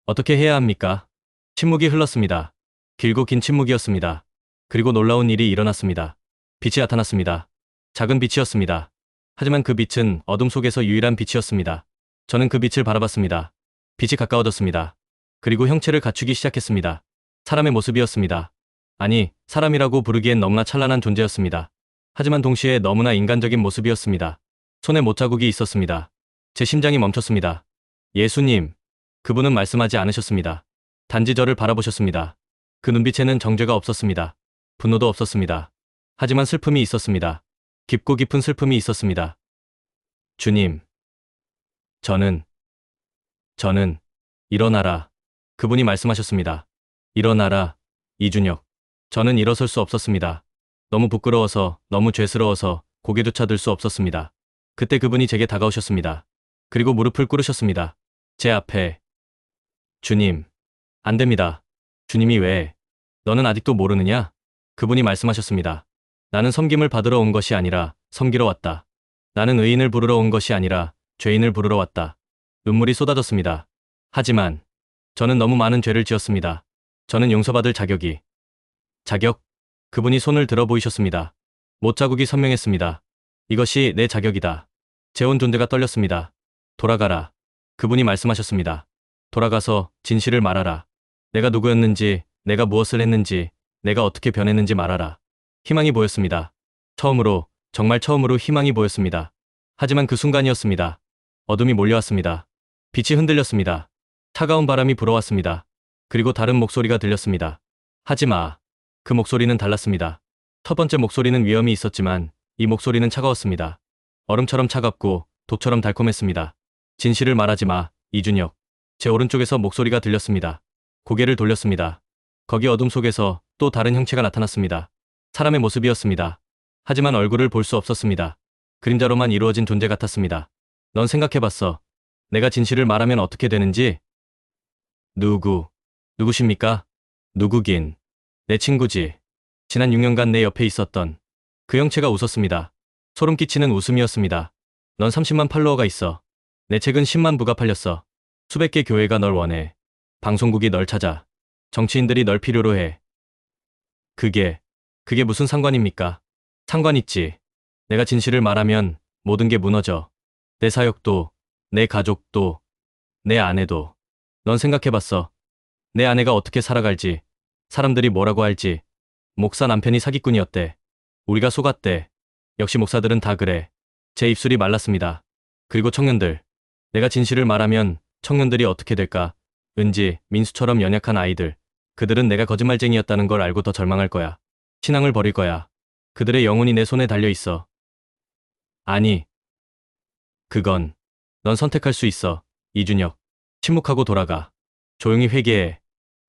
어떻게 해야 합니까? 침묵이 흘렀습니다. 길고 긴 침묵이었습니다. 그리고 놀라운 일이 일어났습니다. 빛이 나타났습니다. 작은 빛이었습니다. 하지만 그 빛은 어둠 속에서 유일한 빛이었습니다. 저는 그 빛을 바라봤습니다. 빛이 가까워졌습니다. 그리고 형체를 갖추기 시작했습니다. 사람의 모습이었습니다. 아니, 사람이라고 부르기엔 너무나 찬란한 존재였습니다. 하지만 동시에 너무나 인간적인 모습이었습니다. 손에 못자국이 있었습니다. 제 심장이 멈췄습니다. 예수님. 그분은 말씀하지 않으셨습니다. 단지 저를 바라보셨습니다. 그 눈빛에는 정죄가 없었습니다. 분노도 없었습니다. 하지만 슬픔이 있었습니다. 깊고 깊은 슬픔이 있었습니다. 주님. 저는 일어나라. 그분이 말씀하셨습니다. 일어나라. 이준혁. 저는 일어설 수 없었습니다. 너무 부끄러워서, 너무 죄스러워서 고개조차 들 수 없었습니다. 그때 그분이 제게 다가오셨습니다. 그리고 무릎을 꿇으셨습니다. 제 앞에. 주님, 안 됩니다. 주님이 왜? 너는 아직도 모르느냐? 그분이 말씀하셨습니다. 나는 섬김을 받으러 온 것이 아니라 섬기러 왔다. 나는 의인을 부르러 온 것이 아니라 죄인을 부르러 왔다. 눈물이 쏟아졌습니다. 하지만 저는 너무 많은 죄를 지었습니다. 저는 용서받을 자격? 그분이 손을 들어 보이셨습니다. 못자국이 선명했습니다. 이것이 내 자격이다. 제 온 존재가 떨렸습니다. 돌아가라. 그분이 말씀하셨습니다. 돌아가서 진실을 말하라. 내가 누구였는지, 내가 무엇을 했는지, 내가 어떻게 변했는지 말하라. 희망이 보였습니다. 처음으로, 정말 처음으로 희망이 보였습니다. 하지만 그 순간이었습니다. 어둠이 몰려왔습니다. 빛이 흔들렸습니다. 차가운 바람이 불어왔습니다. 그리고 다른 목소리가 들렸습니다. 하지 마. 그 목소리는 달랐습니다. 첫 번째 목소리는 위험이 있었지만 이 목소리는 차가웠습니다. 얼음처럼 차갑고 독처럼 달콤했습니다. 진실을 말하지 마, 이준혁. 제 오른쪽에서 목소리가 들렸습니다. 고개를 돌렸습니다. 거기 어둠 속에서 또 다른 형체가 나타났습니다. 사람의 모습이었습니다. 하지만 얼굴을 볼 수 없었습니다. 그림자로만 이루어진 존재 같았습니다. 넌 생각해봤어. 내가 진실을 말하면 어떻게 되는지? 누구십니까? 누구긴. 내 친구지. 지난 6년간 내 옆에 있었던 그 형체가 웃었습니다. 소름 끼치는 웃음이었습니다. 넌 30만 팔로워가 있어. 내 책은 10만 부가 팔렸어. 수백 개 교회가 널 원해. 방송국이 널 찾아. 정치인들이 널 필요로 해. 그게 무슨 상관입니까? 상관 있지. 내가 진실을 말하면 모든 게 무너져. 내 사역도, 내 가족도, 내 아내도. 넌 생각해봤어. 내 아내가 어떻게 살아갈지, 사람들이 뭐라고 할지. 목사 남편이 사기꾼이었대. 우리가 속았대. 역시 목사들은 다 그래. 제 입술이 말랐습니다. 그리고 청년들. 내가 진실을 말하면 청년들이 어떻게 될까? 은지, 민수처럼 연약한 아이들. 그들은 내가 거짓말쟁이였다는 걸 알고 더 절망할 거야. 신앙을 버릴 거야. 그들의 영혼이 내 손에 달려 있어. 아니. 넌 선택할 수 있어. 이준혁. 침묵하고 돌아가. 조용히 회개해.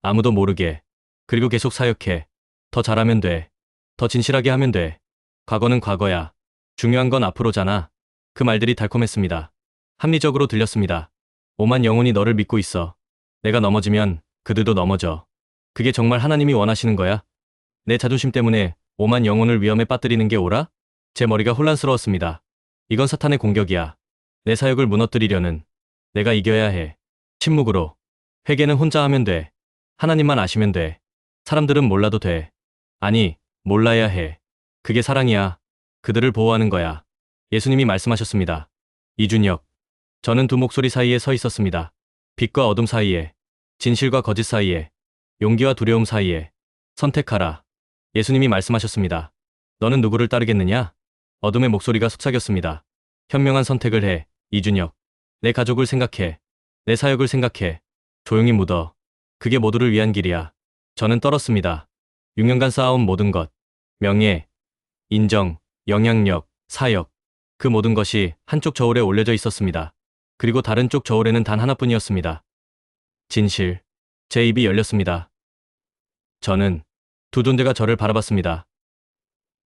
아무도 모르게. 그리고 계속 사역해. 더 잘하면 돼. 더 진실하게 하면 돼. 과거는 과거야. 중요한 건 앞으로잖아. 그 말들이 달콤했습니다. 합리적으로 들렸습니다. 오만 영혼이 너를 믿고 있어. 내가 넘어지면 그들도 넘어져. 그게 정말 하나님이 원하시는 거야? 내 자존심 때문에 오만 영혼을 위험에 빠뜨리는 게 옳아? 제 머리가 혼란스러웠습니다. 이건 사탄의 공격이야. 내 사역을 무너뜨리려는. 내가 이겨야 해. 침묵으로. 회개는 혼자 하면 돼. 하나님만 아시면 돼. 사람들은 몰라도 돼. 아니, 몰라야 해. 그게 사랑이야. 그들을 보호하는 거야. 예수님이 말씀하셨습니다. 이준혁. 저는 두 목소리 사이에 서 있었습니다. 빛과 어둠 사이에. 진실과 거짓 사이에. 용기와 두려움 사이에. 선택하라. 예수님이 말씀하셨습니다. 너는 누구를 따르겠느냐? 어둠의 목소리가 속삭였습니다. 현명한 선택을 해, 이준혁. 내 가족을 생각해. 내 사역을 생각해. 조용히 묻어. 그게 모두를 위한 길이야. 저는 떨었습니다. 6년간 쌓아온 모든 것. 명예, 인정, 영향력, 사역. 그 모든 것이 한쪽 저울에 올려져 있었습니다. 그리고 다른 쪽 저울에는 단 하나뿐이었습니다. 진실. 제 입이 열렸습니다. 저는 두 존재가 저를 바라봤습니다.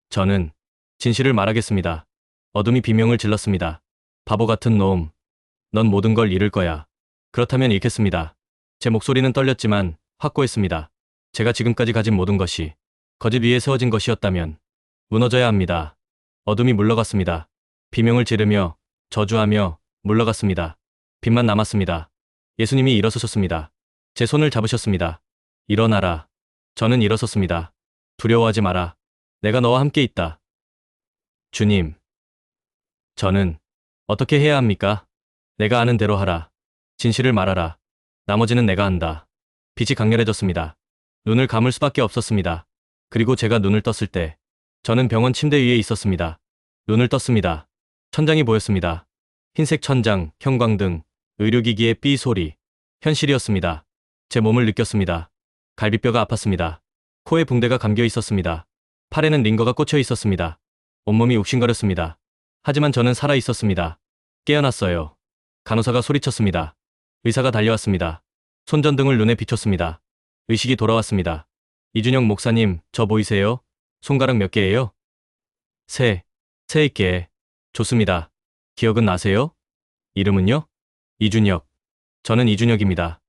저는 진실을 말하겠습니다. 어둠이 비명을 질렀습니다. 바보 같은 놈. 넌 모든 걸 잃을 거야. 그렇다면 잃겠습니다. 제 목소리는 떨렸지만 확고했습니다. 제가 지금까지 가진 모든 것이 거짓 위에 세워진 것이었다면 무너져야 합니다. 어둠이 물러갔습니다. 비명을 지르며 저주하며 물러갔습니다. 빛만 남았습니다. 예수님이 일어서셨습니다. 제 손을 잡으셨습니다. 일어나라. 저는 일어섰습니다. 두려워하지 마라. 내가 너와 함께 있다. 주님. 저는 어떻게 해야 합니까? 내가 아는 대로 하라. 진실을 말하라. 나머지는 내가 한다. 빛이 강렬해졌습니다. 눈을 감을 수밖에 없었습니다. 그리고 제가 눈을 떴을 때 저는 병원 침대 위에 있었습니다. 눈을 떴습니다. 천장이 보였습니다. 흰색 천장, 형광등, 의료기기의 삐 소리. 현실이었습니다. 제 몸을 느꼈습니다. 갈비뼈가 아팠습니다. 코에 붕대가 감겨 있었습니다. 팔에는 링거가 꽂혀 있었습니다. 온몸이 욱신거렸습니다. 하지만 저는 살아 있었습니다. 깨어났어요. 간호사가 소리쳤습니다. 의사가 달려왔습니다. 손전등을 눈에 비췄습니다. 의식이 돌아왔습니다. 이준혁 목사님, 저 보이세요? 손가락 몇 개예요? 세 개. 좋습니다. 기억은 나세요? 이름은요? 이준혁. 저는 이준혁입니다.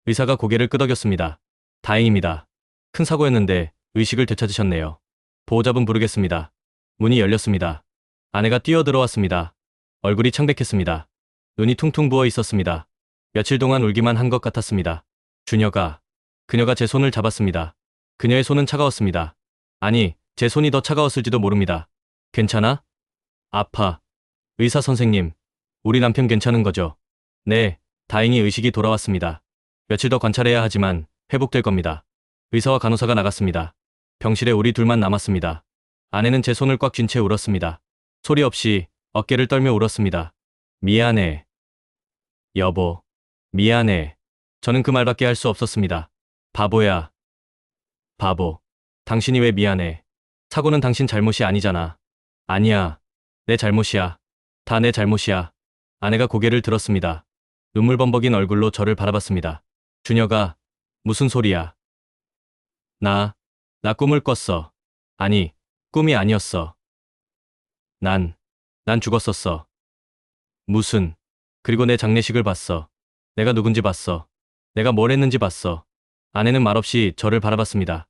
의사가 고개를 끄덕였습니다. 다행입니다. 큰 사고였는데 의식을 되찾으셨네요. 보호자분 부르겠습니다. 문이 열렸습니다. 아내가 뛰어들어왔습니다. 얼굴이 창백했습니다. 눈이 퉁퉁 부어 있었습니다. 며칠 동안 울기만 한 것 같았습니다. 그녀가 제 손을 잡았습니다. 그녀의 손은 차가웠습니다. 아니, 제 손이 더 차가웠을지도 모릅니다. 괜찮아? 아파. 의사 선생님, 우리 남편 괜찮은 거죠? 네, 다행히 의식이 돌아왔습니다. 며칠 더 관찰해야 하지만 회복될 겁니다. 의사와 간호사가 나갔습니다. 병실에 우리 둘만 남았습니다. 아내는 제 손을 꽉 쥔 채 울었습니다. 소리 없이 어깨를 떨며 울었습니다. 미안해. 여보. 미안해. 저는 그 말밖에 할 수 없었습니다. 바보야. 바보. 당신이 왜 미안해? 사고는 당신 잘못이 아니잖아. 아니야. 내 잘못이야. 다 내 잘못이야. 아내가 고개를 들었습니다. 눈물 범벅인 얼굴로 저를 바라봤습니다. 준혁아, 무슨 소리야? 나 꿈을 꿨어. 아니, 꿈이 아니었어. 난 죽었었어. 무슨, 그리고 내 장례식을 봤어. 내가 누군지 봤어. 내가 뭘 했는지 봤어. 아내는 말없이 저를 바라봤습니다.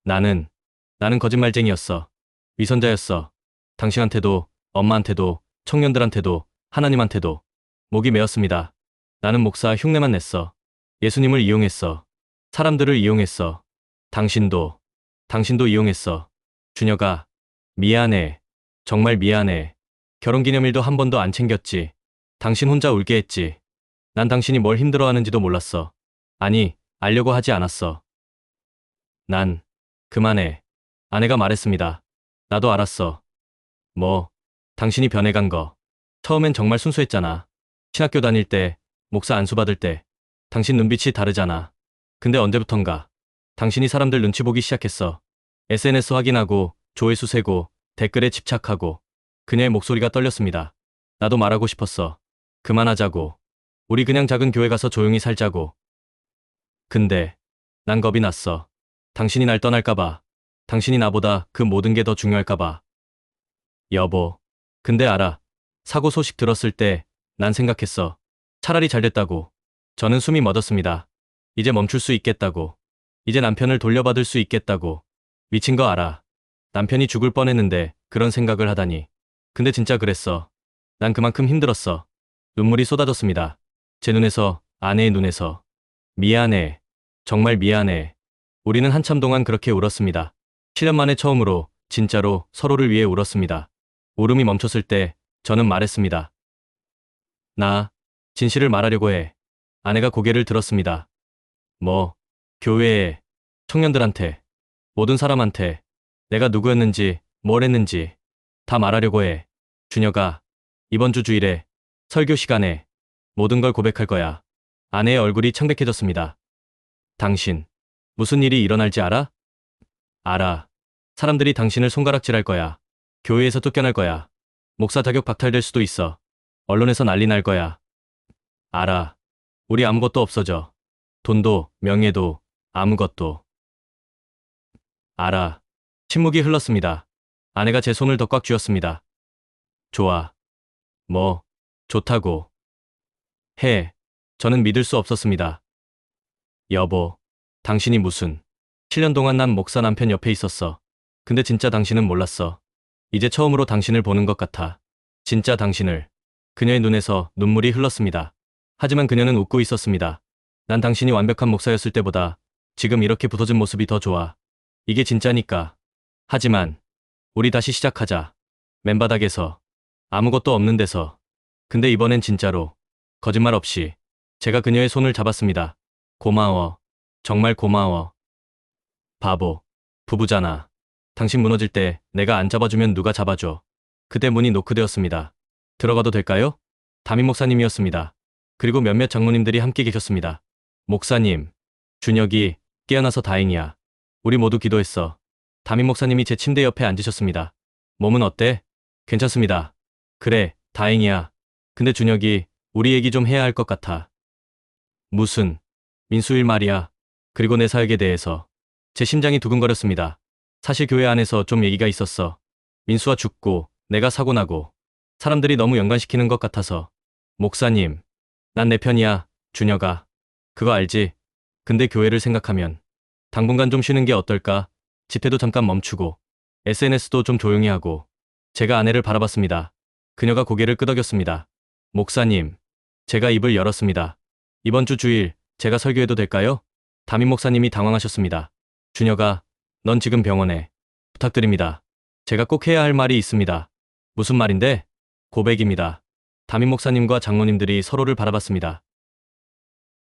나는 거짓말쟁이였어. 위선자였어. 당신한테도, 엄마한테도, 청년들한테도, 하나님한테도. 목이 메었습니다. 나는 목사 흉내만 냈어. 예수님을 이용했어. 사람들을 이용했어. 당신도 이용했어. 준혁아, 미안해. 정말 미안해. 결혼기념일도 한 번도 안 챙겼지. 당신 혼자 울게 했지. 난 당신이 뭘 힘들어하는지도 몰랐어. 아니, 알려고 하지 않았어. 그만해. 아내가 말했습니다. 나도 알았어. 뭐, 당신이 변해간 거. 처음엔 정말 순수했잖아. 신학교 다닐 때, 목사 안수 받을 때, 당신 눈빛이 다르잖아. 근데 언제부턴가, 당신이 사람들 눈치 보기 시작했어. SNS 확인하고, 조회수 세고, 댓글에 집착하고. 그녀의 목소리가 떨렸습니다. 나도 말하고 싶었어. 그만하자고. 우리 그냥 작은 교회 가서 조용히 살자고. 근데 난 겁이 났어. 당신이 날 떠날까봐. 당신이 나보다 그 모든 게 더 중요할까봐. 여보. 근데 알아. 사고 소식 들었을 때 난 생각했어. 차라리 잘 됐다고. 저는 숨이 멎었습니다. 이제 멈출 수 있겠다고. 이제 남편을 돌려받을 수 있겠다고. 미친 거 알아. 남편이 죽을 뻔했는데 그런 생각을 하다니. 근데 진짜 그랬어. 난 그만큼 힘들었어. 눈물이 쏟아졌습니다. 제 눈에서, 아내의 눈에서. 미안해. 정말 미안해. 우리는 한참 동안 그렇게 울었습니다. 7년 만에 처음으로 진짜로 서로를 위해 울었습니다. 울음이 멈췄을 때 저는 말했습니다. 나 진실을 말하려고 해. 아내가 고개를 들었습니다. 뭐, 교회에, 청년들한테, 모든 사람한테 내가 누구였는지, 뭘 했는지 다 말하려고 해. 준혁아, 이번 주 주일에 설교 시간에 모든 걸 고백할 거야. 아내의 얼굴이 창백해졌습니다. 당신, 무슨 일이 일어날지 알아? 알아. 사람들이 당신을 손가락질할 거야. 교회에서 쫓겨날 거야. 목사 자격 박탈될 수도 있어. 언론에서 난리 날 거야. 알아. 우리 아무것도 없어져. 돈도, 명예도, 아무것도. 알아. 침묵이 흘렀습니다. 아내가 제 손을 더 꽉 쥐었습니다. 좋아. 뭐, 좋다고. 해. 저는 믿을 수 없었습니다. 여보, 당신이 무슨. 7년 동안 난 목사 남편 옆에 있었어. 근데 진짜 당신은 몰랐어. 이제 처음으로 당신을 보는 것 같아. 진짜 당신을. 그녀의 눈에서 눈물이 흘렀습니다. 하지만 그녀는 웃고 있었습니다. 난 당신이 완벽한 목사였을 때보다 지금 이렇게 부서진 모습이 더 좋아. 이게 진짜니까. 하지만 우리 다시 시작하자. 맨바닥에서. 아무것도 없는 데서. 근데 이번엔 진짜로. 거짓말 없이. 제가 그녀의 손을 잡았습니다. 고마워. 정말 고마워. 바보. 부부잖아. 당신 무너질 때 내가 안 잡아주면 누가 잡아줘. 그때 문이 노크되었습니다. 들어가도 될까요? 담임 목사님이었습니다. 그리고 몇몇 장로님들이 함께 계셨습니다. 목사님. 준혁이 깨어나서 다행이야. 우리 모두 기도했어. 담임 목사님이 제 침대 옆에 앉으셨습니다. 몸은 어때? 괜찮습니다. 그래, 다행이야. 근데 준혁이 우리 얘기 좀 해야 할 것 같아. 무슨? 민수일 말이야. 그리고 내 사역에 대해서. 제 심장이 두근거렸습니다. 사실 교회 안에서 좀 얘기가 있었어. 민수와 죽고 내가 사고 나고 사람들이 너무 연관시키는 것 같아서. 목사님, 난 내 편이야, 준혁아. 그거 알지? 근데 교회를 생각하면 당분간 좀 쉬는 게 어떨까? 집회도 잠깐 멈추고 SNS도 좀 조용히 하고. 제가 아내를 바라봤습니다. 그녀가 고개를 끄덕였습니다. 목사님, 제가 입을 열었습니다. 이번 주 주일 제가 설교해도 될까요? 담임 목사님이 당황하셨습니다. 준혁아, 넌 지금 병원에. 부탁드립니다. 제가 꼭 해야 할 말이 있습니다. 무슨 말인데? 고백입니다. 담임 목사님과 장로님들이 서로를 바라봤습니다.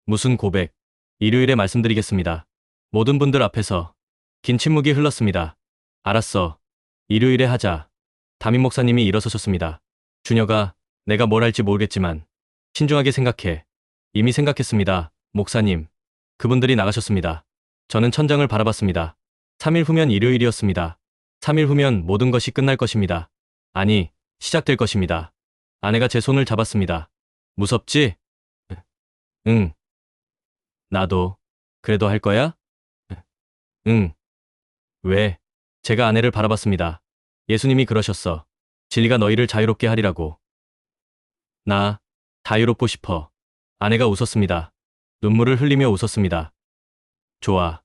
무슨 고백? 일요일에 말씀드리겠습니다. 모든 분들 앞에서 긴 침묵이 흘렀습니다. 알았어. 일요일에 하자. 담임 목사님이 일어서셨습니다. 준혁아, 내가 뭘 할지 모르겠지만 신중하게 생각해. 이미 생각했습니다. 목사님. 그분들이 나가셨습니다. 저는 천장을 바라봤습니다. 3일 후면 일요일이었습니다. 3일 후면 모든 것이 끝날 것입니다. 아니, 시작될 것입니다. 아내가 제 손을 잡았습니다. 무섭지? 응. 나도. 그래도 할 거야? 응. 왜? 제가 아내를 바라봤습니다. 예수님이 그러셨어. 진리가 너희를 자유롭게 하리라고. 나, 자유롭고 싶어. 아내가 웃었습니다. 눈물을 흘리며 웃었습니다. 좋아.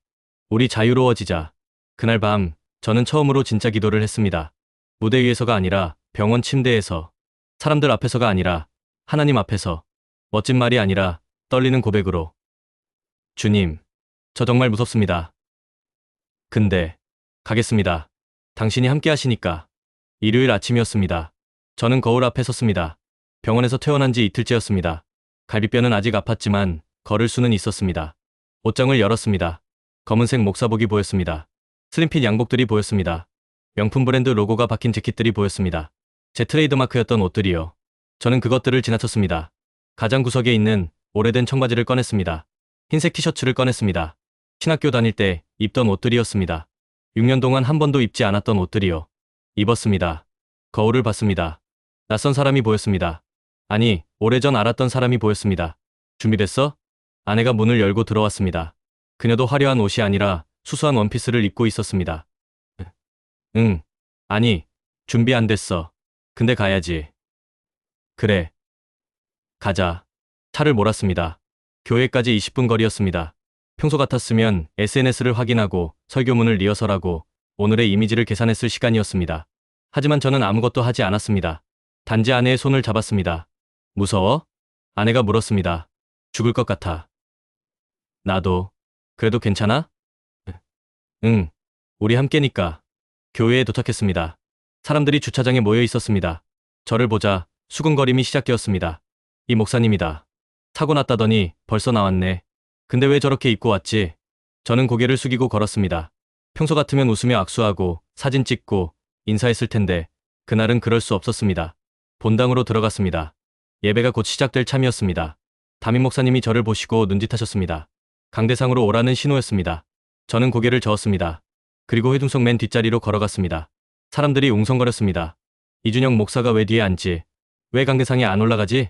우리 자유로워지자. 그날 밤, 저는 처음으로 진짜 기도를 했습니다. 무대 위에서가 아니라 병원 침대에서, 사람들 앞에서가 아니라 하나님 앞에서, 멋진 말이 아니라 떨리는 고백으로. 주님, 저 정말 무섭습니다. 근데, 가겠습니다. 당신이 함께 하시니까. 일요일 아침이었습니다. 저는 거울 앞에 섰습니다. 병원에서 퇴원한 지 이틀째였습니다. 갈비뼈는 아직 아팠지만 걸을 수는 있었습니다. 옷장을 열었습니다. 검은색 목사복이 보였습니다. 슬림핏 양복들이 보였습니다. 명품 브랜드 로고가 박힌 재킷들이 보였습니다. 제 트레이드마크였던 옷들이요. 저는 그것들을 지나쳤습니다. 가장 구석에 있는 오래된 청바지를 꺼냈습니다. 흰색 티셔츠를 꺼냈습니다. 신학교 다닐 때 입던 옷들이었습니다. 6년 동안 한 번도 입지 않았던 옷들이요. 입었습니다. 거울을 봤습니다. 낯선 사람이 보였습니다. 아니, 오래전 알았던 사람이 보였습니다. 준비됐어? 아내가 문을 열고 들어왔습니다. 그녀도 화려한 옷이 아니라 수수한 원피스를 입고 있었습니다. 응. 아니, 준비 안 됐어. 근데 가야지. 그래. 가자. 차를 몰았습니다. 교회까지 20분 거리였습니다. 평소 같았으면 SNS를 확인하고 설교문을 리허설하고 오늘의 이미지를 계산했을 시간이었습니다. 하지만 저는 아무것도 하지 않았습니다. 단지 아내의 손을 잡았습니다. 무서워? 아내가 물었습니다. 죽을 것 같아. 나도. 그래도 괜찮아? 응. 우리 함께니까. 교회에 도착했습니다. 사람들이 주차장에 모여 있었습니다. 저를 보자 수근거림이 시작되었습니다. 이 목사님이다. 사고 났다더니 벌써 나왔네. 근데 왜 저렇게 입고 왔지? 저는 고개를 숙이고 걸었습니다. 평소 같으면 웃으며 악수하고 사진 찍고 인사했을 텐데 그날은 그럴 수 없었습니다. 본당으로 들어갔습니다. 예배가 곧 시작될 참이었습니다. 담임 목사님이 저를 보시고 눈짓하셨습니다. 강대상으로 오라는 신호였습니다. 저는 고개를 저었습니다. 그리고 회중석 맨 뒷자리로 걸어갔습니다. 사람들이 웅성거렸습니다. 이준혁 목사가 왜 뒤에 앉지? 왜 강대상에 안 올라가지?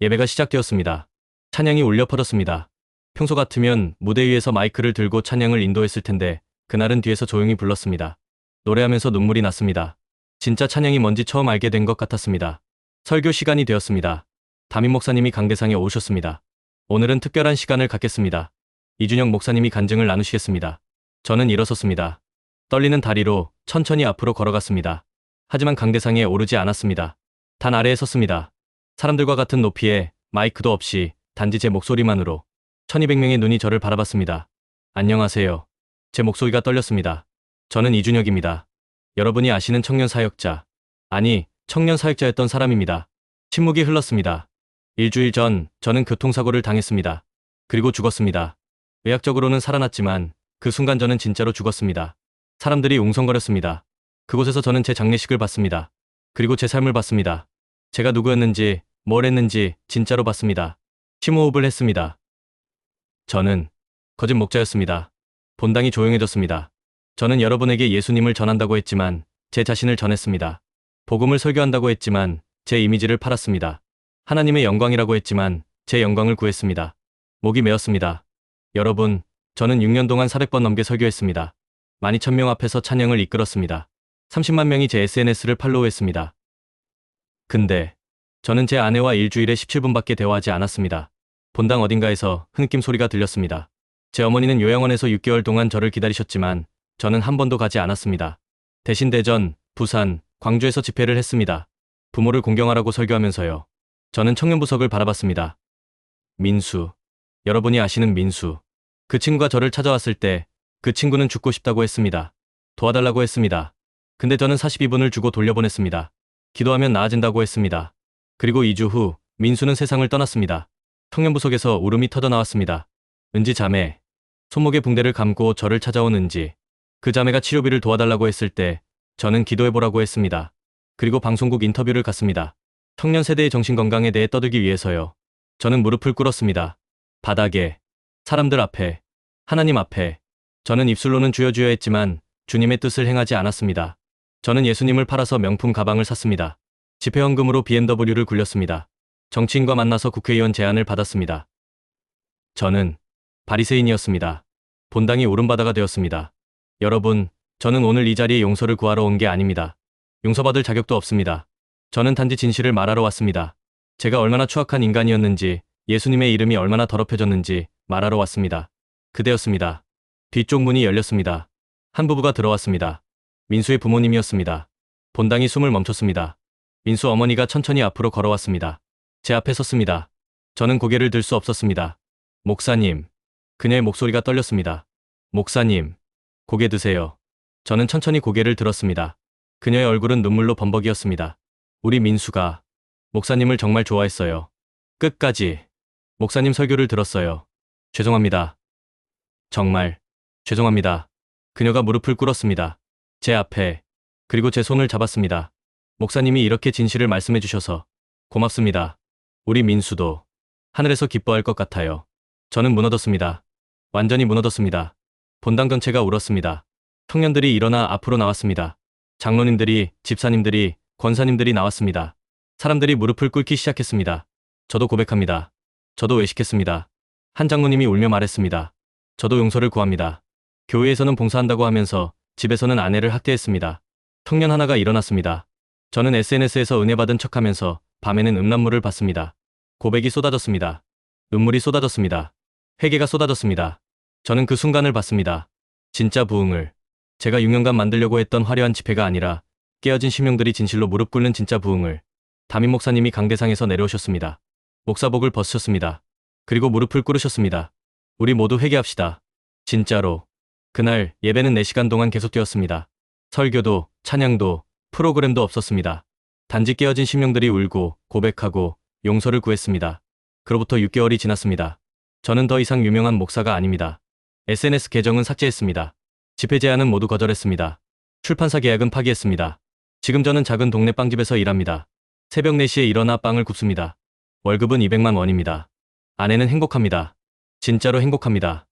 예배가 시작되었습니다. 찬양이 울려 퍼졌습니다. 평소 같으면 무대 위에서 마이크를 들고 찬양을 인도했을 텐데 그날은 뒤에서 조용히 불렀습니다. 노래하면서 눈물이 났습니다. 진짜 찬양이 뭔지 처음 알게 된 것 같았습니다. 설교 시간이 되었습니다. 담임 목사님이 강대상에 오셨습니다. 오늘은 특별한 시간을 갖겠습니다. 이준혁 목사님이 간증을 나누시겠습니다. 저는 일어섰습니다. 떨리는 다리로 천천히 앞으로 걸어갔습니다. 하지만 강대상에 오르지 않았습니다. 단 아래에 섰습니다. 사람들과 같은 높이에 마이크도 없이 단지 제 목소리만으로 1200명의 눈이 저를 바라봤습니다. 안녕하세요. 제 목소리가 떨렸습니다. 저는 이준혁입니다. 여러분이 아시는 청년 사역자. 아니, 청년 사역자였던 사람입니다. 침묵이 흘렀습니다. 일주일 전 저는 교통사고를 당했습니다. 그리고 죽었습니다. 의학적으로는 살아났지만 그 순간 저는 진짜로 죽었습니다. 사람들이 웅성거렸습니다. 그곳에서 저는 제 장례식을 봤습니다. 그리고 제 삶을 봤습니다. 제가 누구였는지, 뭘 했는지 진짜로 봤습니다. 심호흡을 했습니다. 저는 거짓 목자였습니다. 본당이 조용해졌습니다. 저는 여러분에게 예수님을 전한다고 했지만 제 자신을 전했습니다. 복음을 설교한다고 했지만 제 이미지를 팔았습니다. 하나님의 영광이라고 했지만 제 영광을 구했습니다. 목이 메었습니다. 여러분, 저는 6년 동안 400번 넘게 설교했습니다. 12,000명 앞에서 찬양을 이끌었습니다. 30만 명이 제 SNS를 팔로우했습니다. 근데 저는 제 아내와 일주일에 17분밖에 대화하지 않았습니다. 본당 어딘가에서 흐느낌 소리가 들렸습니다. 제 어머니는 요양원에서 6개월 동안 저를 기다리셨지만 저는 한 번도 가지 않았습니다. 대신 대전, 부산, 광주에서 집회를 했습니다. 부모를 공경하라고 설교하면서요. 저는 청년부석을 바라봤습니다. 민수. 여러분이 아시는 민수. 그 친구가 저를 찾아왔을 때 그 친구는 죽고 싶다고 했습니다. 도와달라고 했습니다. 근데 저는 42분을 주고 돌려보냈습니다. 기도하면 나아진다고 했습니다. 그리고 2주 후 민수는 세상을 떠났습니다. 청년부석에서 울음이 터져 나왔습니다. 은지 자매. 손목에 붕대를 감고 저를 찾아온 은지. 그 자매가 치료비를 도와달라고 했을 때 저는 기도해보라고 했습니다. 그리고 방송국 인터뷰를 갔습니다. 청년 세대의 정신건강에 대해 떠들기 위해서요. 저는 무릎을 꿇었습니다. 바닥에, 사람들 앞에, 하나님 앞에. 저는 입술로는 주여 주여 했지만 주님의 뜻을 행하지 않았습니다. 저는 예수님을 팔아서 명품 가방을 샀습니다. 집회헌금으로 BMW를 굴렸습니다. 정치인과 만나서 국회의원 제안을 받았습니다. 저는 바리새인이었습니다. 본당이 울음바다가 되었습니다. 여러분, 저는 오늘 이 자리에 용서를 구하러 온 게 아닙니다. 용서받을 자격도 없습니다. 저는 단지 진실을 말하러 왔습니다. 제가 얼마나 추악한 인간이었는지, 예수님의 이름이 얼마나 더럽혀졌는지 말하러 왔습니다. 그대였습니다. 뒤쪽 문이 열렸습니다. 한 부부가 들어왔습니다. 민수의 부모님이었습니다. 본당이 숨을 멈췄습니다. 민수 어머니가 천천히 앞으로 걸어왔습니다. 제 앞에 섰습니다. 저는 고개를 들 수 없었습니다. 목사님. 그녀의 목소리가 떨렸습니다. 목사님. 고개 드세요. 저는 천천히 고개를 들었습니다. 그녀의 얼굴은 눈물로 범벅이었습니다. 우리 민수가 목사님을 정말 좋아했어요. 끝까지 목사님 설교를 들었어요. 죄송합니다. 정말 죄송합니다. 그녀가 무릎을 꿇었습니다. 제 앞에. 그리고 제 손을 잡았습니다. 목사님이 이렇게 진실을 말씀해 주셔서 고맙습니다. 우리 민수도 하늘에서 기뻐할 것 같아요. 저는 무너졌습니다. 완전히 무너졌습니다. 본당 전체가 울었습니다. 청년들이 일어나 앞으로 나왔습니다. 장로님들이, 집사님들이, 권사님들이 나왔습니다. 사람들이 무릎을 꿇기 시작했습니다. 저도 고백합니다. 저도 외식했습니다. 한 장로님이 울며 말했습니다. 저도 용서를 구합니다. 교회에서는 봉사한다고 하면서 집에서는 아내를 학대했습니다. 청년 하나가 일어났습니다. 저는 SNS에서 은혜 받은 척하면서 밤에는 음란물을 봤습니다. 고백이 쏟아졌습니다. 눈물이 쏟아졌습니다. 회개가 쏟아졌습니다. 저는 그 순간을 봤습니다. 진짜 부흥을. 제가 6년간 만들려고 했던 화려한 집회가 아니라 깨어진 심령들이 진실로 무릎 꿇는 진짜 부흥을. 담임 목사님이 강대상에서 내려오셨습니다. 목사복을 벗으셨습니다. 그리고 무릎을 꿇으셨습니다. 우리 모두 회개합시다. 진짜로. 그날 예배는 4시간 동안 계속되었습니다. 설교도, 찬양도, 프로그램도 없었습니다. 단지 깨어진 심령들이 울고, 고백하고, 용서를 구했습니다. 그로부터 6개월이 지났습니다. 저는 더 이상 유명한 목사가 아닙니다. SNS 계정은 삭제했습니다. 집회 제안은 모두 거절했습니다. 출판사 계약은 파기했습니다. 지금 저는 작은 동네 빵집에서 일합니다. 새벽 4시에 일어나 빵을 굽습니다. 월급은 200만 원입니다. 아내는 행복합니다. 진짜로 행복합니다.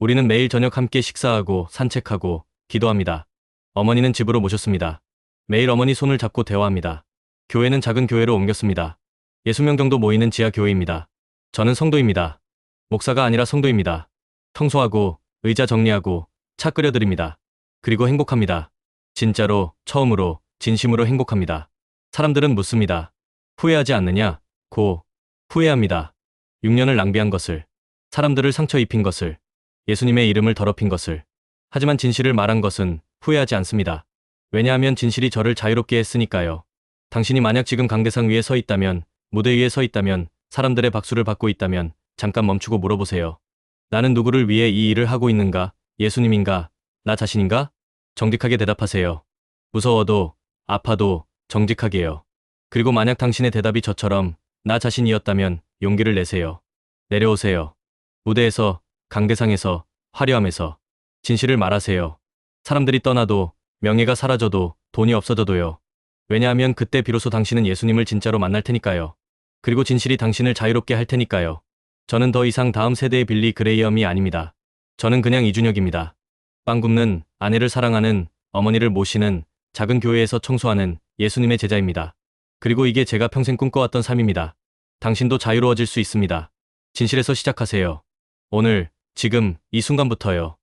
우리는 매일 저녁 함께 식사하고 산책하고 기도합니다. 어머니는 집으로 모셨습니다. 매일 어머니 손을 잡고 대화합니다. 교회는 작은 교회로 옮겼습니다. 60명 정도 모이는 지하 교회입니다. 저는 성도입니다. 목사가 아니라 성도입니다. 청소하고 의자 정리하고 차 끓여드립니다. 그리고 행복합니다. 진짜로, 처음으로, 진심으로 행복합니다. 사람들은 묻습니다. 후회하지 않느냐? 후회합니다. 6년을 낭비한 것을, 사람들을 상처 입힌 것을, 예수님의 이름을 더럽힌 것을. 하지만 진실을 말한 것은 후회하지 않습니다. 왜냐하면 진실이 저를 자유롭게 했으니까요. 당신이 만약 지금 강대상 위에 서 있다면, 무대 위에 서 있다면, 사람들의 박수를 받고 있다면 잠깐 멈추고 물어보세요. 나는 누구를 위해 이 일을 하고 있는가? 예수님인가? 나 자신인가? 정직하게 대답하세요. 무서워도, 아파도 정직하게요. 그리고 만약 당신의 대답이 저처럼 나 자신이었다면 용기를 내세요. 내려오세요. 무대에서, 강대상에서, 화려함에서 진실을 말하세요. 사람들이 떠나도, 명예가 사라져도, 돈이 없어져도요. 왜냐하면 그때 비로소 당신은 예수님을 진짜로 만날 테니까요. 그리고 진실이 당신을 자유롭게 할 테니까요. 저는 더 이상 다음 세대의 빌리 그레이엄이 아닙니다. 저는 그냥 이준혁입니다. 빵 굽는, 아내를 사랑하는, 어머니를 모시는, 작은 교회에서 청소하는 예수님의 제자입니다. 그리고 이게 제가 평생 꿈꿔왔던 삶입니다. 당신도 자유로워질 수 있습니다. 진실에서 시작하세요. 오늘, 지금, 이 순간부터요.